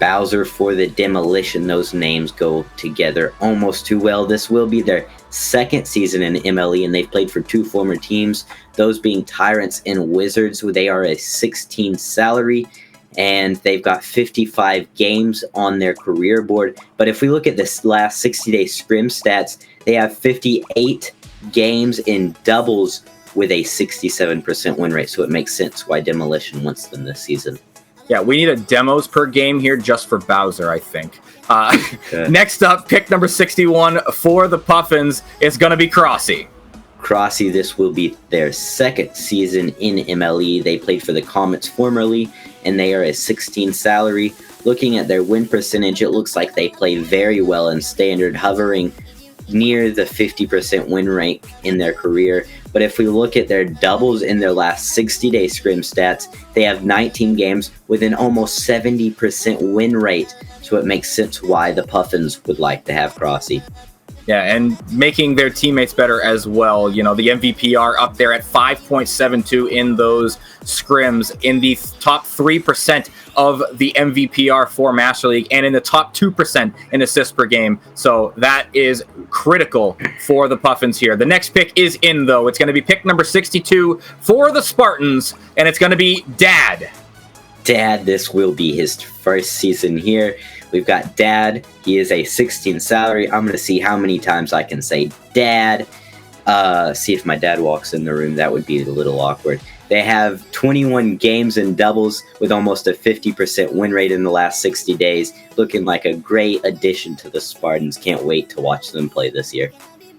Bowser for the Demolition. Those names go together almost too well. This will be their second season in MLE, and they've played for 2 former teams, those being Tyrants and Wizards. They are a 16 salary, and they've got 55 games on their career board. But if we look at this last 60-day scrim stats, they have 58 games in doubles with a 67% win rate, so it makes sense why Demolition wants them this season. Yeah, we need a demos per game here just for Bowser, I think. Next up, pick number 61 for the Puffins is going to be Crossy. Crossy, this will be their second season in MLE. They played for the Comets formerly, and they are a 16 salary. Looking at their win percentage, it looks like they play very well in standard, hovering near the 50% win rate in their career. But if we look at their doubles in their last 60-day scrim stats, they have 19 games with an almost 70% win rate. So it makes sense why the Puffins would like to have Crossy. Yeah, and making their teammates better as well. You know, the MVPR up there at 5.72 in those scrims, in the top 3% of the MVPR for Master League, and in the top 2% in assists per game. So that is critical for the Puffins here. The next pick is in, though. It's going to be pick number 62 for the Spartans, and it's going to be Dad. Dad, this will be his first season here. We've got Dad. He is a 16 salary. I'm going to see how many times I can say Dad. See if my dad walks in the room. That would be a little awkward. They have 21 games in doubles with almost a 50% win rate in the last 60 days. Looking like a great addition to the Spartans. Can't wait to watch them play this year.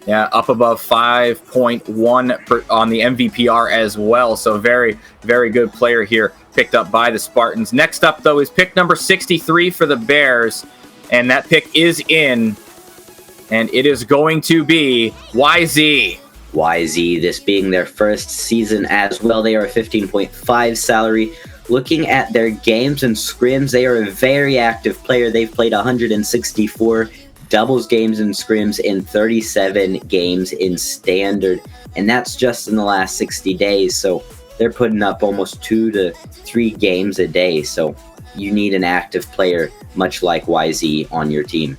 Yeah, up above 5.1 on the MVPR as well. So very, very good player here picked up by the Spartans. Next up, though, is pick number 63 for the Bears. And that pick is in. And it is going to be YZ. YZ, this being their first season as well. They are a 15.5 salary. Looking at their games and scrims, they are a very active player. They've played 164 doubles games and scrims in 37 games in standard, and that's just in the last 60 days. So they're putting up almost 2 to 3 games a day. So you need an active player much like YZ on your team.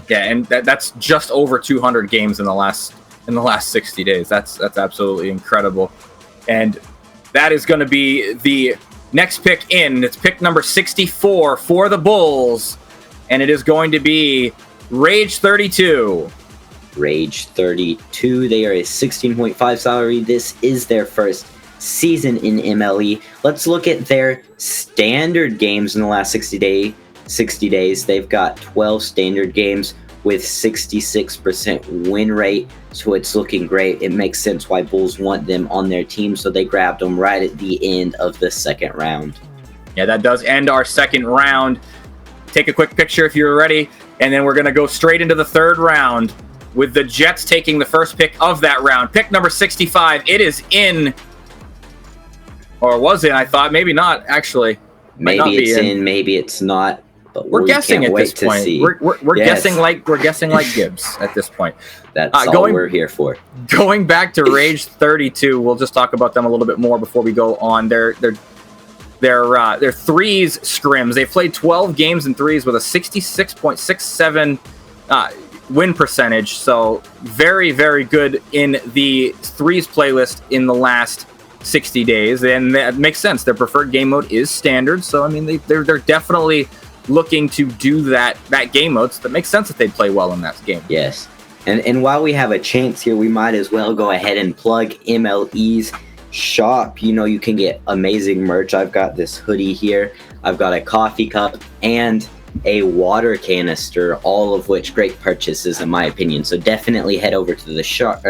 Yeah, and that's just over 200 games in the last 60 days. That's absolutely incredible. And that is going to be the next pick in. It's pick number 64 for the Bulls, and it is going to be Rage 32. Rage 32, they are a 16.5 salary. This is their first season in MLE. Let's look at their standard games in the last 60 days. They've got 12 standard games with 66% win rate, so it's looking great. It makes sense why Bulls want them on their team, so they grabbed them right at the end of the second round. Yeah, that does end our second round. Take a quick picture if you're ready. And then we're going to go straight into the third round with the Jets taking the first pick of that round. Pick number 65. It is in. Or was it? I thought. Maybe not, actually. Maybe it's in, maybe it's not. But we're guessing at this point. See. We're guessing like Gibbs at this point. That's all we're here for. Going back to Rage 32, we'll just talk about them a little bit more before we go on. Their threes scrims. They've played 12 games in threes with a 66.67 win percentage. So very, very good in the threes playlist in the last 60 days. And that makes sense. Their preferred game mode is standard. So, I mean, they're definitely looking to do that game mode. So that makes sense that they'd play well in that game. Yes. And while we have a chance here, we might as well go ahead and plug MLE's shop. You know, you can get amazing merch. I've got this hoodie here. I've got a coffee cup and a water canister, all of which great purchases in my opinion. So definitely head over to the shop.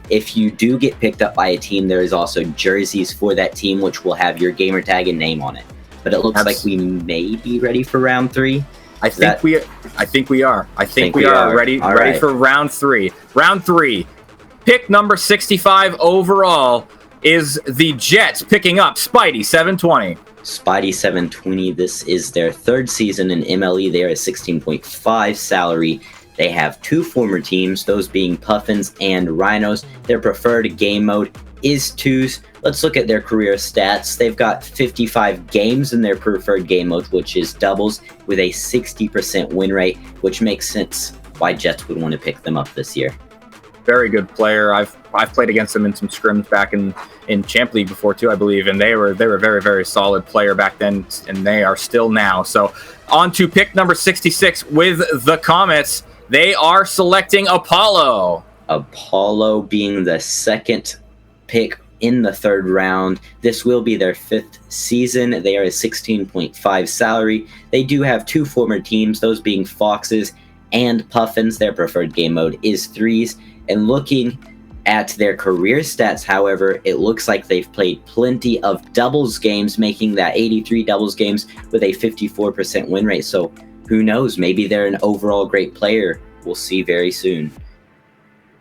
If you do get picked up by a team, there is also jerseys for that team, which will have your gamer tag and name on it. But it looks like we may be ready for round 3. I think we are. I think we are ready for round 3. Round 3. Pick number 65 overall is the Jets, picking up Spidey 720. Spidey 720. This is their 3rd season in MLE. They are a 16.5 salary. They have 2 former teams, those being Puffins and Rhinos. Their preferred game mode is 2s. Let's look at their career stats. They've got 55 games in their preferred game mode, which is doubles, with a 60% win rate, which makes sense why Jets would want to pick them up this year. Very good player. I've played against them in some scrims back in Champ League before too, I believe, and they were a very, very solid player back then, and they are still now. So on to pick number 66 with the Comets. They are selecting Apollo. Apollo being the 2nd pick in the 3rd round. This will be their 5th season. They are a 16.5 salary. They do have 2 former teams, those being Foxes and Puffins. Their preferred game mode is 3s. And looking at their career stats, however, it looks like they've played plenty of doubles games, making that 83 doubles games with a 54% win rate. So who knows? Maybe they're an overall great player. We'll see very soon.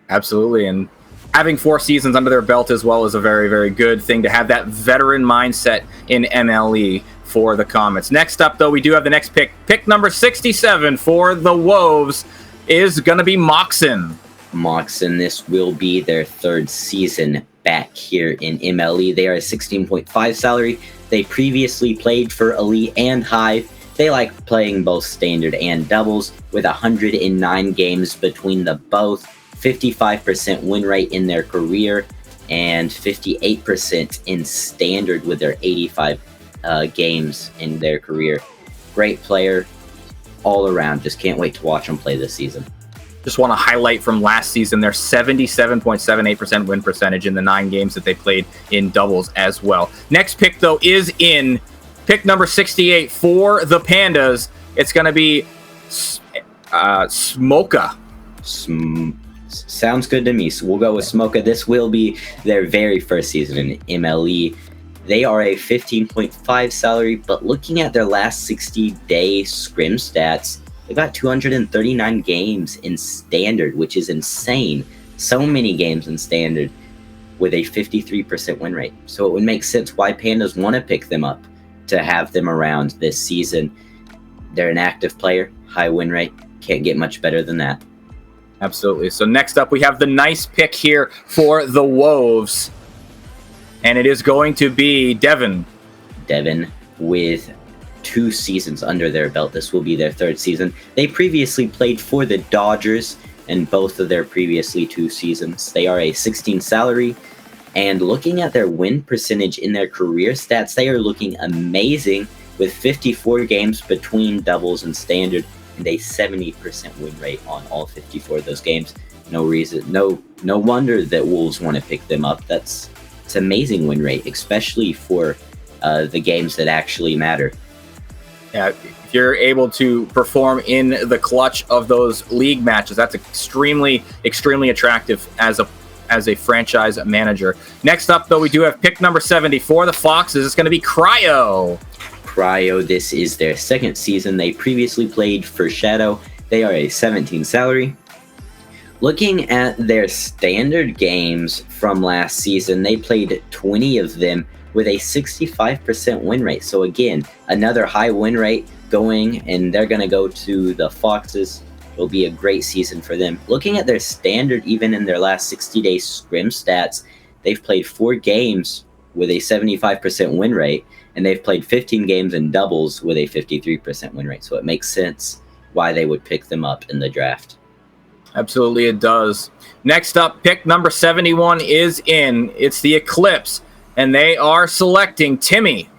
Absolutely. And having 4 seasons under their belt as well is a very, very good thing to have that veteran mindset in MLE for the Comets. Next up, though, we do have the next pick. Pick number 67 for the Wolves is going to be Moxon. Moxon, this will be their 3rd season back here in MLE. They are a 16.5 salary. They previously played for Elite and Hive. They like playing both standard and doubles, with 109 games between the both, 55% win rate in their career, and 58% in standard with their 85 games in their career. Great player all around. Just can't wait to watch them play this season. Just want to highlight from last season their 77.78% win percentage in the 9 games that they played in doubles as well. Next pick, though, is in pick number 68 for the Pandas. It's going to be Smoka. Sounds good to me. So we'll go with Smoka. This will be their very first season in MLE. They are a 15.5 salary, but looking at their last 60-day scrim stats, they've got 239 games in standard, which is insane. So many games in standard with a 53% win rate. So it would make sense why Pandas want to pick them up to have them around this season. They're an active player, high win rate. Can't get much better than that. Absolutely. So next up, we have the nice pick here for the Wolves. And it is going to be Devin. Devin with 2 seasons under their belt. This will be their 3rd season. They previously played for the Dodgers in both of their previously 2 seasons. They are a 16 salary, and looking at their win percentage in their career stats, they are looking amazing with 54 games between doubles and standard and a 70% win rate on all 54 of those games. No wonder that Wolves want to pick them up. It's amazing win rate, especially for the games that actually matter. Yeah, if you're able to perform in the clutch of those league matches, that's extremely attractive as a franchise manager. Next up, though, we do have pick number 70 for the Foxes. It's going to be Cryo. Cryo, this is their 2nd season. They previously played for Shadow. They are a 17 salary. Looking at their standard games from last season, they played 20 of them with a 65% win rate. So again, another high win rate going, and they're going to go to the Foxes. It'll be a great season for them. Looking at their standard, even in their last 60-day scrim stats, they've played 4 games with a 75% win rate, and they've played 15 games in doubles with a 53% win rate. So it makes sense why they would pick them up in the draft. Absolutely, it does. Next up, pick number 71 is in. It's the Eclipse, and they are selecting Timmy.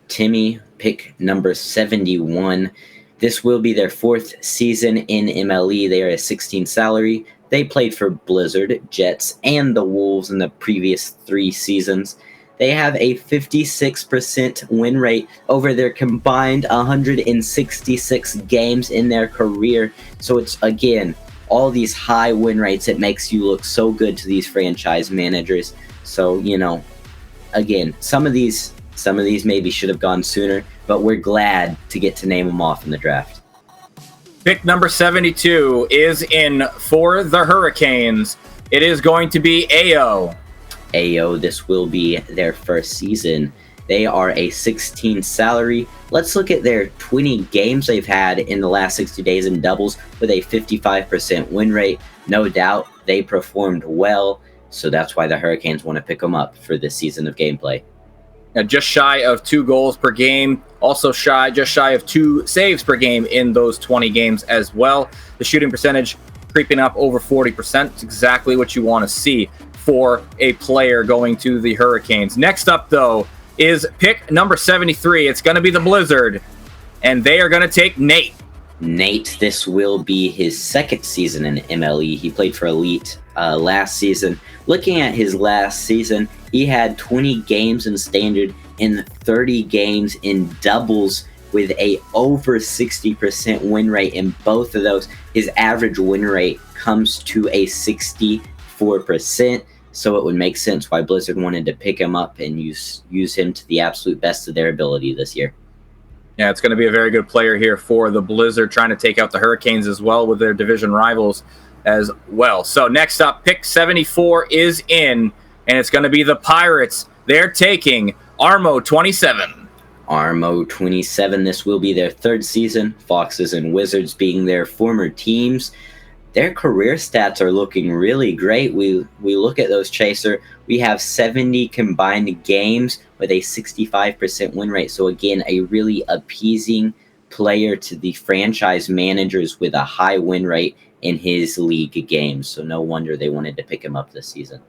Timmy, pick number 71. This will be their 4th season in MLE. They are a 16 salary. They played for Blizzard, Jets, and the Wolves in the previous 3 seasons. They have a 56% win rate over their combined 166 games in their career. So it's, again, all these high win rates. It makes you look so good to these franchise managers. So, again, some of these maybe should have gone sooner, but we're glad to get to name them off in the draft. Pick number 72 is in for the Hurricanes. It is going to be AO. AO, this will be their first season. They are a 16 salary. Let's look at their 20 games they've had in the last 60 days in doubles with a 55% win rate. No doubt they performed well, so that's why the Hurricanes want to pick them up for this season of gameplay. Now, just shy of 2 goals per game, also just shy of 2 saves per game in those 20 games as well. The shooting percentage creeping up over 40%. It's exactly what you want to see for a player going to the Hurricanes. Next up, though, is pick number 73. It's going to be the Blizzard, and they are going to take Nate. Nate, this will be his second season in MLE. He played for Elite last season. Looking at his last season, he had 20 games in Standard and 30 games in doubles with a over 60% win rate in both of those. His average win rate comes to a 64%, so it would make sense why Blizzard wanted to pick him up and use him to the absolute best of their ability this year. Yeah, it's going to be a very good player here for the Blizzard, trying to take out the Hurricanes as well with their division rivals as well. So next up, pick 74 is in, and it's going to be the Pirates. They're taking Armo 27. Armo 27, this will be their third season. Foxes and Wizards being their former teams. Their career stats are looking really great. We look at those, Chaser. We have 70 combined games with a 65% win rate. So again, a really appeasing player to the franchise managers with a high win rate in his league games. So no wonder they wanted to pick him up this season.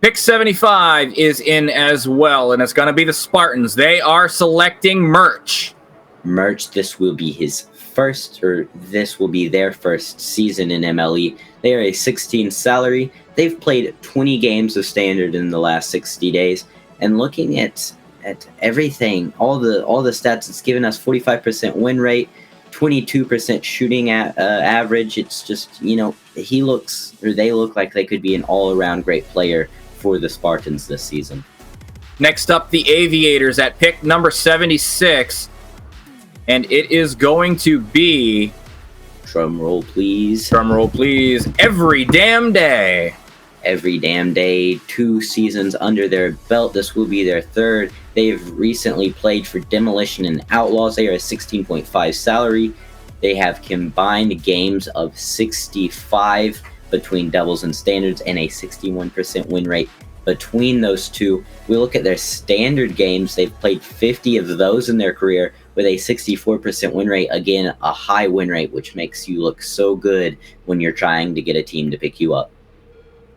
Pick 75 is in as well, and it's going to be the Spartans. They are selecting Merch. Merch, this will be this will be their first season in MLE. They are a 16 salary. They've played 20 games of Standard in the last 60 days. And looking at everything, all the stats, it's given us 45% win rate, 22% shooting average. It's just, they look like they could be an all-around great player for the Spartans this season. Next up, the Aviators at pick number 76. And it is going to be... Drum roll, please. Drum roll, please. Every Damn Day. Every Damn Day. 2 seasons under their belt. This will be their third. They've recently played for Demolition and Outlaws. They are a 16.5 salary. They have combined games of 65 between doubles and standards and a 61% win rate between those two. We look at their standard games. They've played 50 of those in their career with a 64% win rate. Again, a high win rate, which makes you look so good when you're trying to get a team to pick you up.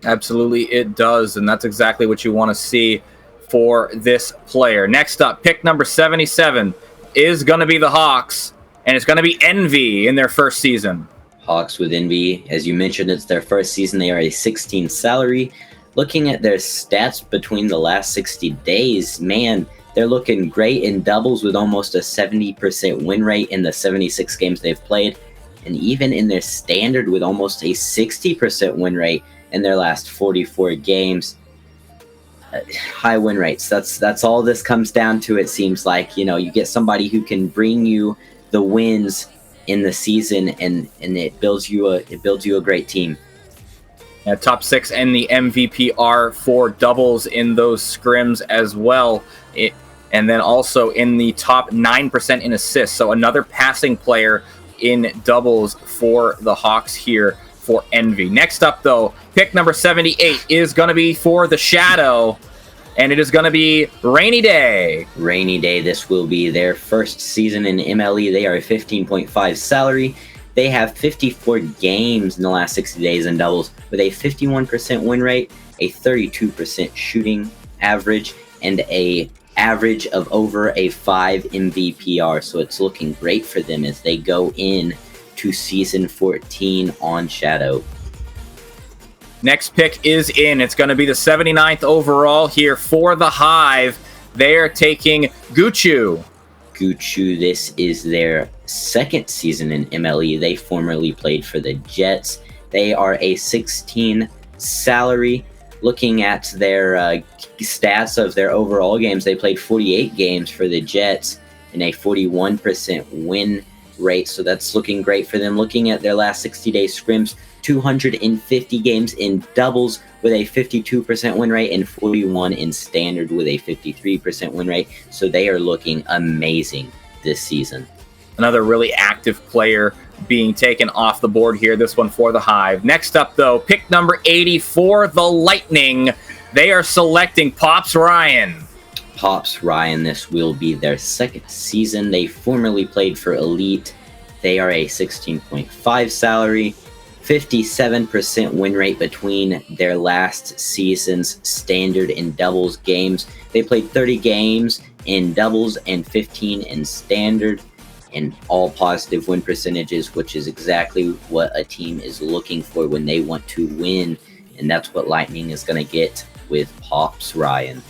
Absolutely, it does, and that's exactly what you want to see for this player. Next up, pick number 77 is going to be the Hawks, and it's going to be Envy in their first season. Hawks with Envy, as you mentioned, it's their first season. They are a 16 salary. Looking at their stats between the last 60 days, man, they're looking great in doubles with almost a 70% win rate in the 76 games they've played, and even in their standard with almost a 60% win rate in their last 44 games. High win rates. That's all this comes down to. It seems like, you get somebody who can bring you the wins in the season, and it builds you a great team. Top 6 and the MVP are for doubles in those scrims as well. And then also in the top 9% in assists. So another passing player in doubles for the Hawks here for Envy. Next up, though, pick number 78 is going to be for the Shadow. And it is going to be Rainy Day. Rainy Day, this will be their first season in MLE. They are a 15.5 salary. They have 54 games in the last 60 days in doubles with a 51% win rate, a 32% shooting average, and a average of over a 5 MVPR. So it's looking great for them as they go in to season 14 on Shadow. Next pick is in. It's going to be the 79th overall here for the Hive. They are taking Guchu. Guchu, this is their second season in MLE. They formerly played for the Jets. They are a 16 salary. Looking at their stats of their overall games, they played 48 games for the Jets and a 41% win rate, so that's looking great for them. Looking at their last 60-day scrims, 250 games in doubles with a 52% win rate and 41 in standard with a 53% win rate. So they are looking amazing this season. Another really active player being taken off the board here, this one for the Hive. Next up, though, pick number 80 for the Lightning. They are selecting Pops Ryan. Pops Ryan, this will be their second season. They formerly played for Elite. They are a 16.5 salary, 57% win rate between their last season's standard and doubles games. They played 30 games in doubles and 15 in standard, and all positive win percentages, which is exactly what a team is looking for when they want to win. And that's what Lightning is going to get with Pops Ryan.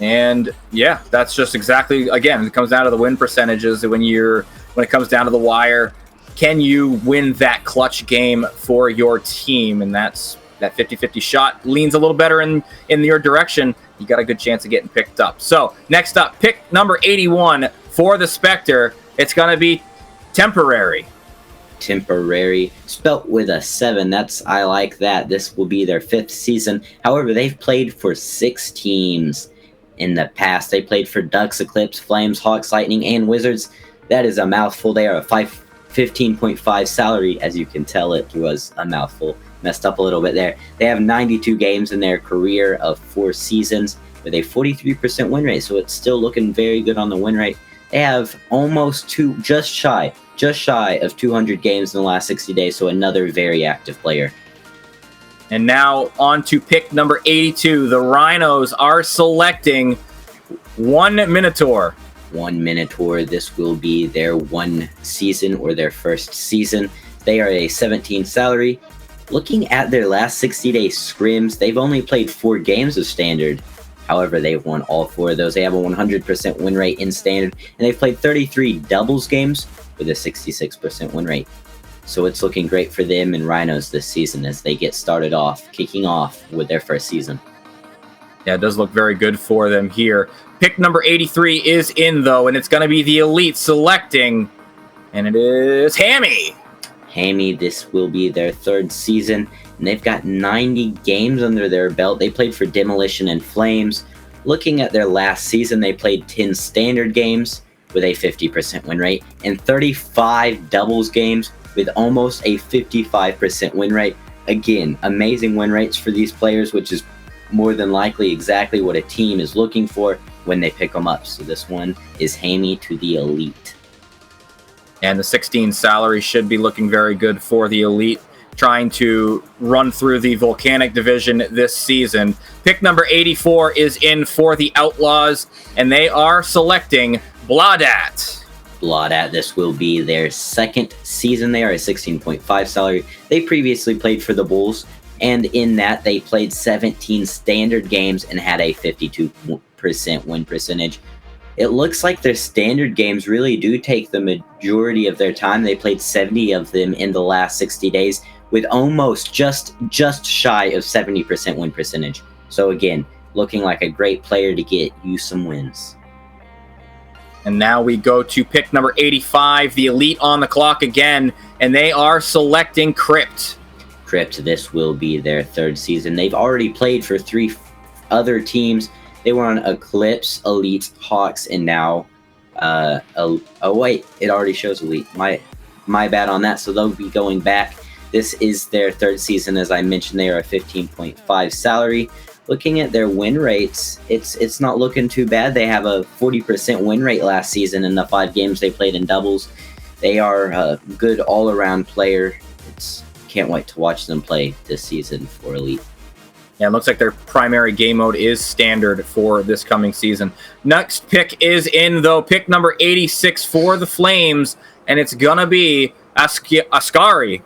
And yeah, that's just exactly, again, it comes down to the win percentages. When it comes down to the wire, can you win that clutch game for your team? And that's that 50-50 shot leans a little better in your direction. You got a good chance of getting picked up. So next up, pick number 81 for the Spectre. It's going to be Temporary. Temporary, spelt with a 7. I like that. This will be their 5th season. However, they've played for 6 teams in the past. They played for Ducks, Eclipse, Flames, Hawks, Lightning, and Wizards. That is a mouthful. They are a 15.5 salary. As you can tell, it was a mouthful. Messed up a little bit there. They have 92 games in their career of 4 seasons with a 43% win rate, so it's still looking very good on the win rate. They have just shy of 200 games in the last 60 days, so another very active player. And now on to pick number 82. The Rhinos are selecting one Minotaur. One Minotaur. This will be their 1 season or their first season. They are a 17 salary. Looking at their last 60-day scrims, they've only played 4 games of standard. However, they've won all 4 of those. They have a 100% win rate in standard, and they've played 33 doubles games with a 66% win rate. So it's looking great for them and Rhinos this season as they get started off, kicking off with their first season. Yeah, it does look very good for them here. Pick number 83 is in, though, and it's going to be the Elite selecting, and it is Hammy. Hammy, this will be their 3rd season, and they've got 90 games under their belt. They played for Demolition and Flames. Looking at their last season, they played 10 standard games with a 50% win rate and 35 doubles games with almost a 55% win rate. Again, amazing win rates for these players, which is more than likely exactly what a team is looking for when they pick them up. So this one is Hammy to the Elite. And the 16 salary should be looking very good for the Elite, trying to run through the Volcanic division this season. Pick number 84 is in for the Outlaws, and they are selecting Blaudat. Blaudat, this will be their 2nd season. They are a 16.5 salary. They previously played for the Bulls, and in that they played 17 standard games and had a 52% win percentage. It looks like their standard games really do take the majority of their time. They played 70 of them in the last 60 days with almost just shy of 70% win percentage. So again, looking like a great player to get you some wins. And now we go to pick number 85, the Elite on the clock again, and they are selecting Crypt. Crypt, this will be their 3rd season. They've already played for 3 other teams. They were on Eclipse, Elite, Hawks, and now, oh wait, it already shows Elite. My bad on that, so they'll be going back. This is their 3rd season. As I mentioned, they are a 15.5 salary. Looking at their win rates, it's not looking too bad. They have a 40% win rate last season in the 5 games they played in doubles. They are a good all-around player. Can't wait to watch them play this season for Elite. Yeah, it looks like their primary game mode is standard for this coming season. Next pick is in, though. Pick number 86 for the Flames, and it's going to be Ascari.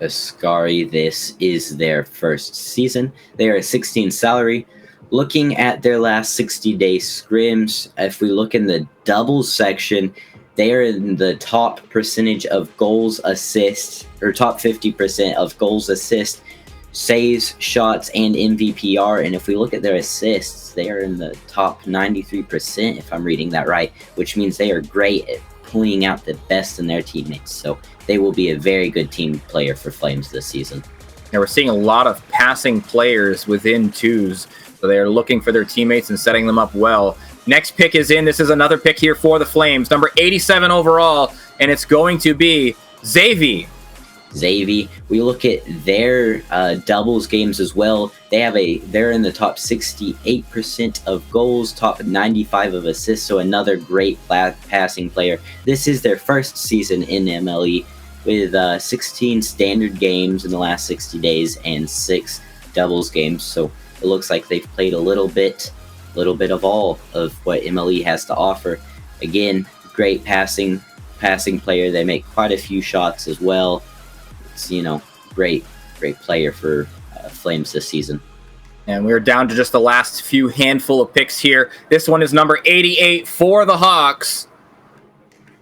Ascari, this is their 1st season. They are a 16 salary. Looking at their last 60-day scrims, if we look in the doubles section, they are in the top percentage of goals assist, or top 50% of goals assist, saves, shots, and MVPR. And if we look at their assists, they are in the top 93%, if I'm reading that right, which means they are great at pulling out the best in their teammates. So they will be a very good team player for Flames this season. And we're seeing a lot of passing players within twos. So they're looking for their teammates and setting them up well. Next pick is in. This is another pick here for the Flames. Number 87 overall. And it's going to be Xavi. Xavi, we look at their doubles games as well. They're in the top 68% of goals, top 95 of assists, so another great passing player. This is their first season in MLE with 16 standard games in the last 60 days and 6 doubles games. So it looks like they've played a little bit of all of what MLE has to offer. Again, great passing player. They make quite a few shots as well. It's, great player for Flames this season. And we're down to just the last few handful of picks here. This one is number 88 for the Hawks.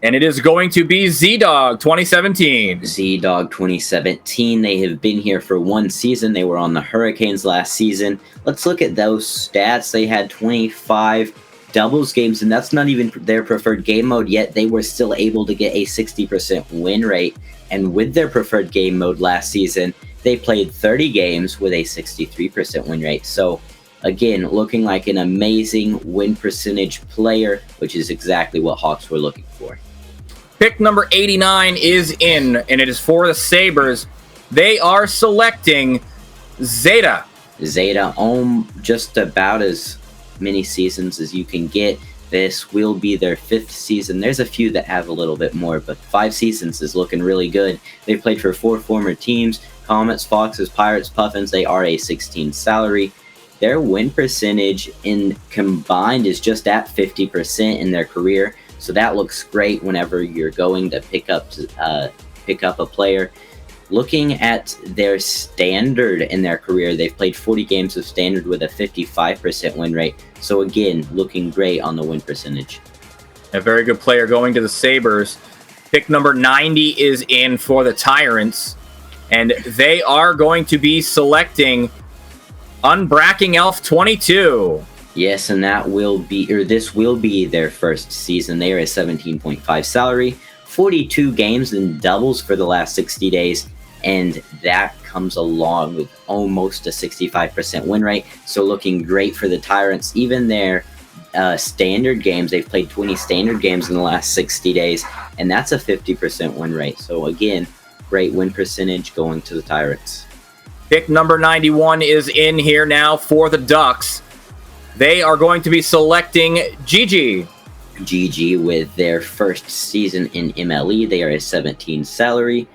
And it is going to be Z-Dog 2017. Z-Dog 2017. They have been here for one season. They were on the Hurricanes last season. Let's look at those stats. They had 25 doubles games, and that's not even their preferred game mode yet. They were still able to get a 60% win rate. And with their preferred game mode last season, they played 30 games with a 63% win rate. So again, looking like an amazing win percentage player, which is exactly what Hawks were looking for. Pick number 89 is in, and it is for the Sabres. They are selecting Zeta. Zeta, just about as many seasons as you can get. This will be their 5th season. There's a few that have a little bit more, but 5 seasons is looking really good. They've played for 4 former teams: Comets, Foxes, Pirates, Puffins. They are a 16 salary. Their win percentage in combined is just at 50% in their career. So that looks great whenever you're going to pick up a player. Looking at their standard in their career, they've played 40 games of standard with a 55% win rate. So again, looking great on the win percentage. A very good player going to the Sabres. Pick number 90 is in for the Tyrants. And they are going to be selecting Unbracking Elf 22. Yes, and this will be their first season. They are a 17.5 salary, 42 games in doubles for the last 60 days. And that comes along with almost a 65% win rate. So looking great for the Tyrants. Even their standard games, they've played 20 standard games in the last 60 days. And that's a 50% win rate. So again, great win percentage going to the Tyrants. Pick number 91 is in here now for the Ducks. They are going to be selecting Gigi. Gigi with their first season in MLE. They are a 17 salary.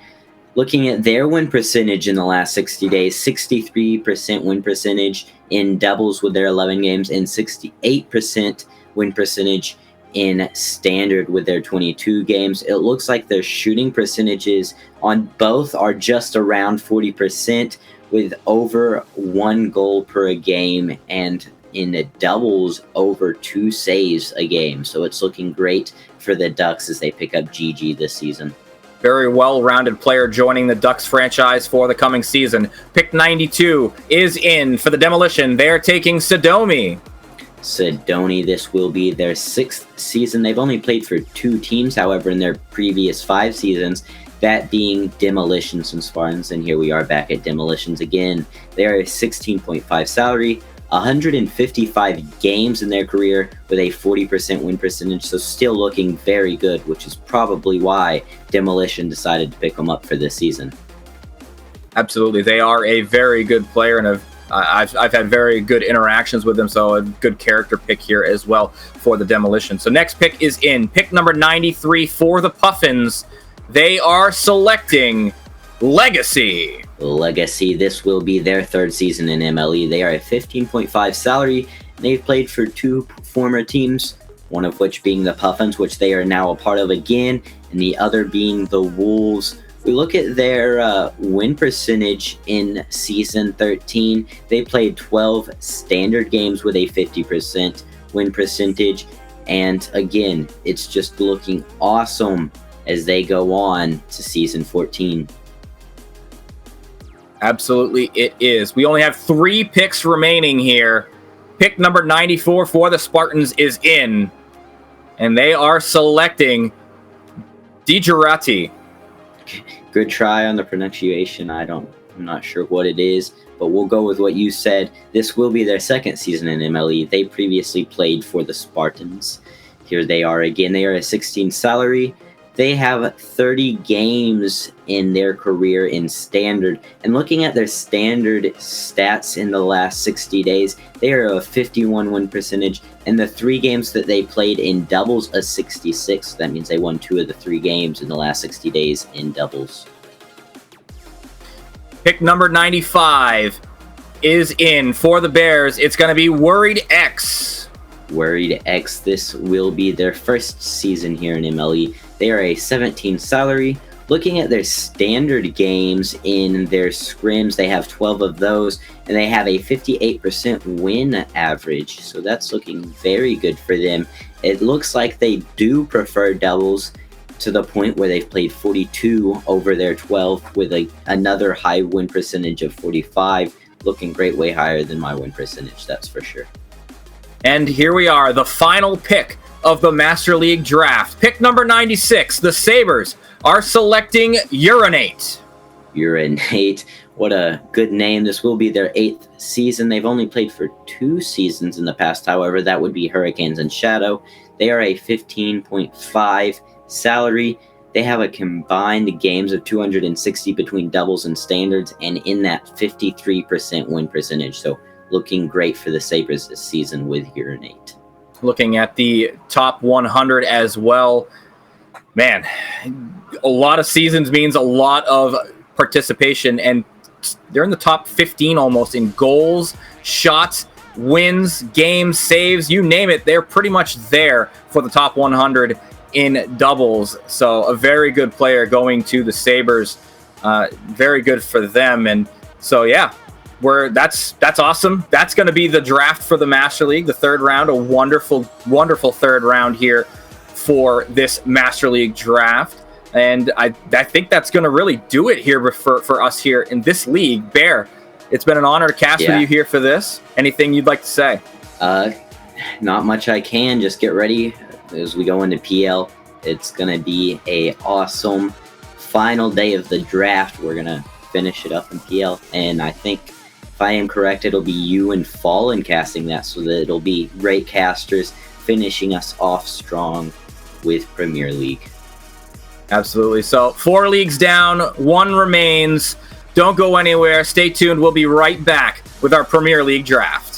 Looking at their win percentage in the last 60 days, 63% win percentage in doubles with their 11 games and 68% win percentage in standard with their 22 games. It looks like their shooting percentages on both are just around 40% with over 1 goal per game, and in the doubles over 2 saves a game. So it's looking great for the Ducks as they pick up Gigi this season. Very well-rounded player joining the Ducks franchise for the coming season. Pick 92 is in for the Demolition. They're taking Sidoni. Sidoni, this will be their 6th season. They've only played for 2 teams, however, in their previous 5 seasons, that being Demolitions and Spartans, and here we are back at Demolitions again. They are a 16.5 salary, 155 games in their career with a 40% win percentage, so still looking very good, which is probably why Demolition decided to pick them up for this season. Absolutely. They are a very good player, and I've had very good interactions with them, so a good character pick here as well for the Demolition. So next pick is in. Pick number 93 for the Puffins. They are selecting Legacy. Legacy, this will be their 3rd season in MLE. They are a 15.5 salary. They've played for 2 former teams, one of which being the Puffins, which they are now a part of again, and the other being the Wolves. We look at their win percentage in Season 13. They played 12 standard games with a 50% win percentage, and again, it's just looking awesome as they go on to Season 14. Absolutely, it is. We only have 3 picks remaining here. Pick number 94 for the Spartans is in, and they are selecting DiGiorati. Good try on the pronunciation. I'm not sure what it is, but we'll go with what you said. This will be their second season in MLE. They previously played for the Spartans. Here they are again. They are a 16 salary. They have 30 games in their career in standard. And looking at their standard stats in the last 60 days, they are a 51 win percentage. And the 3 games that they played in doubles, a 66. That means they won 2 of the 3 games in the last 60 days in doubles. Pick number 95 is in for the Bears. It's going to be Worried X. Worried X. This will be their first season here in MLE. They are a 17 salary. Looking at their standard games in their scrims, they have 12 of those, and they have a 58% win average. So that's looking very good for them. It looks like they do prefer doubles to the point where they've played 42 over their 12 with another high win percentage of 45. Looking great, way higher than my win percentage, that's for sure. And here we are, the final pick of the Master League Draft. Pick number 96, the Sabres are selecting Urinate. Urinate, what a good name. This will be their 8th season. They've only played for 2 seasons in the past, however. That would be Hurricanes and Shadow. They are a 15.5 salary. They have a combined games of 260 between doubles and standards, and in that 53% win percentage. So looking great for the Sabres this season with Urinate. Looking at the top 100 as well. Man, a lot of seasons means a lot of participation, and they're in the top 15 almost in goals, shots, wins, games, saves, you name it. They're pretty much there for the top 100 in doubles. So a very good player going to the Sabres. Very good for them. And so, yeah, that's awesome. That's going to be the draft for the Master League, the 3rd round, a wonderful, wonderful 3rd round here for this Master League draft. And I think that's going to really do it here for us here in this league. Bear, it's been an honor to cast with you here for this. Anything you'd like to say? Not much I can. Just get ready as we go into PL. It's going to be a awesome final day of the draft. We're going to finish it up in PL. And I think, if I am correct, it'll be you and Fallen casting that, so that it'll be great casters finishing us off strong with Premier League. Absolutely. So 4 leagues down, 1 remains. Don't go anywhere. Stay tuned. We'll be right back with our Premier League draft.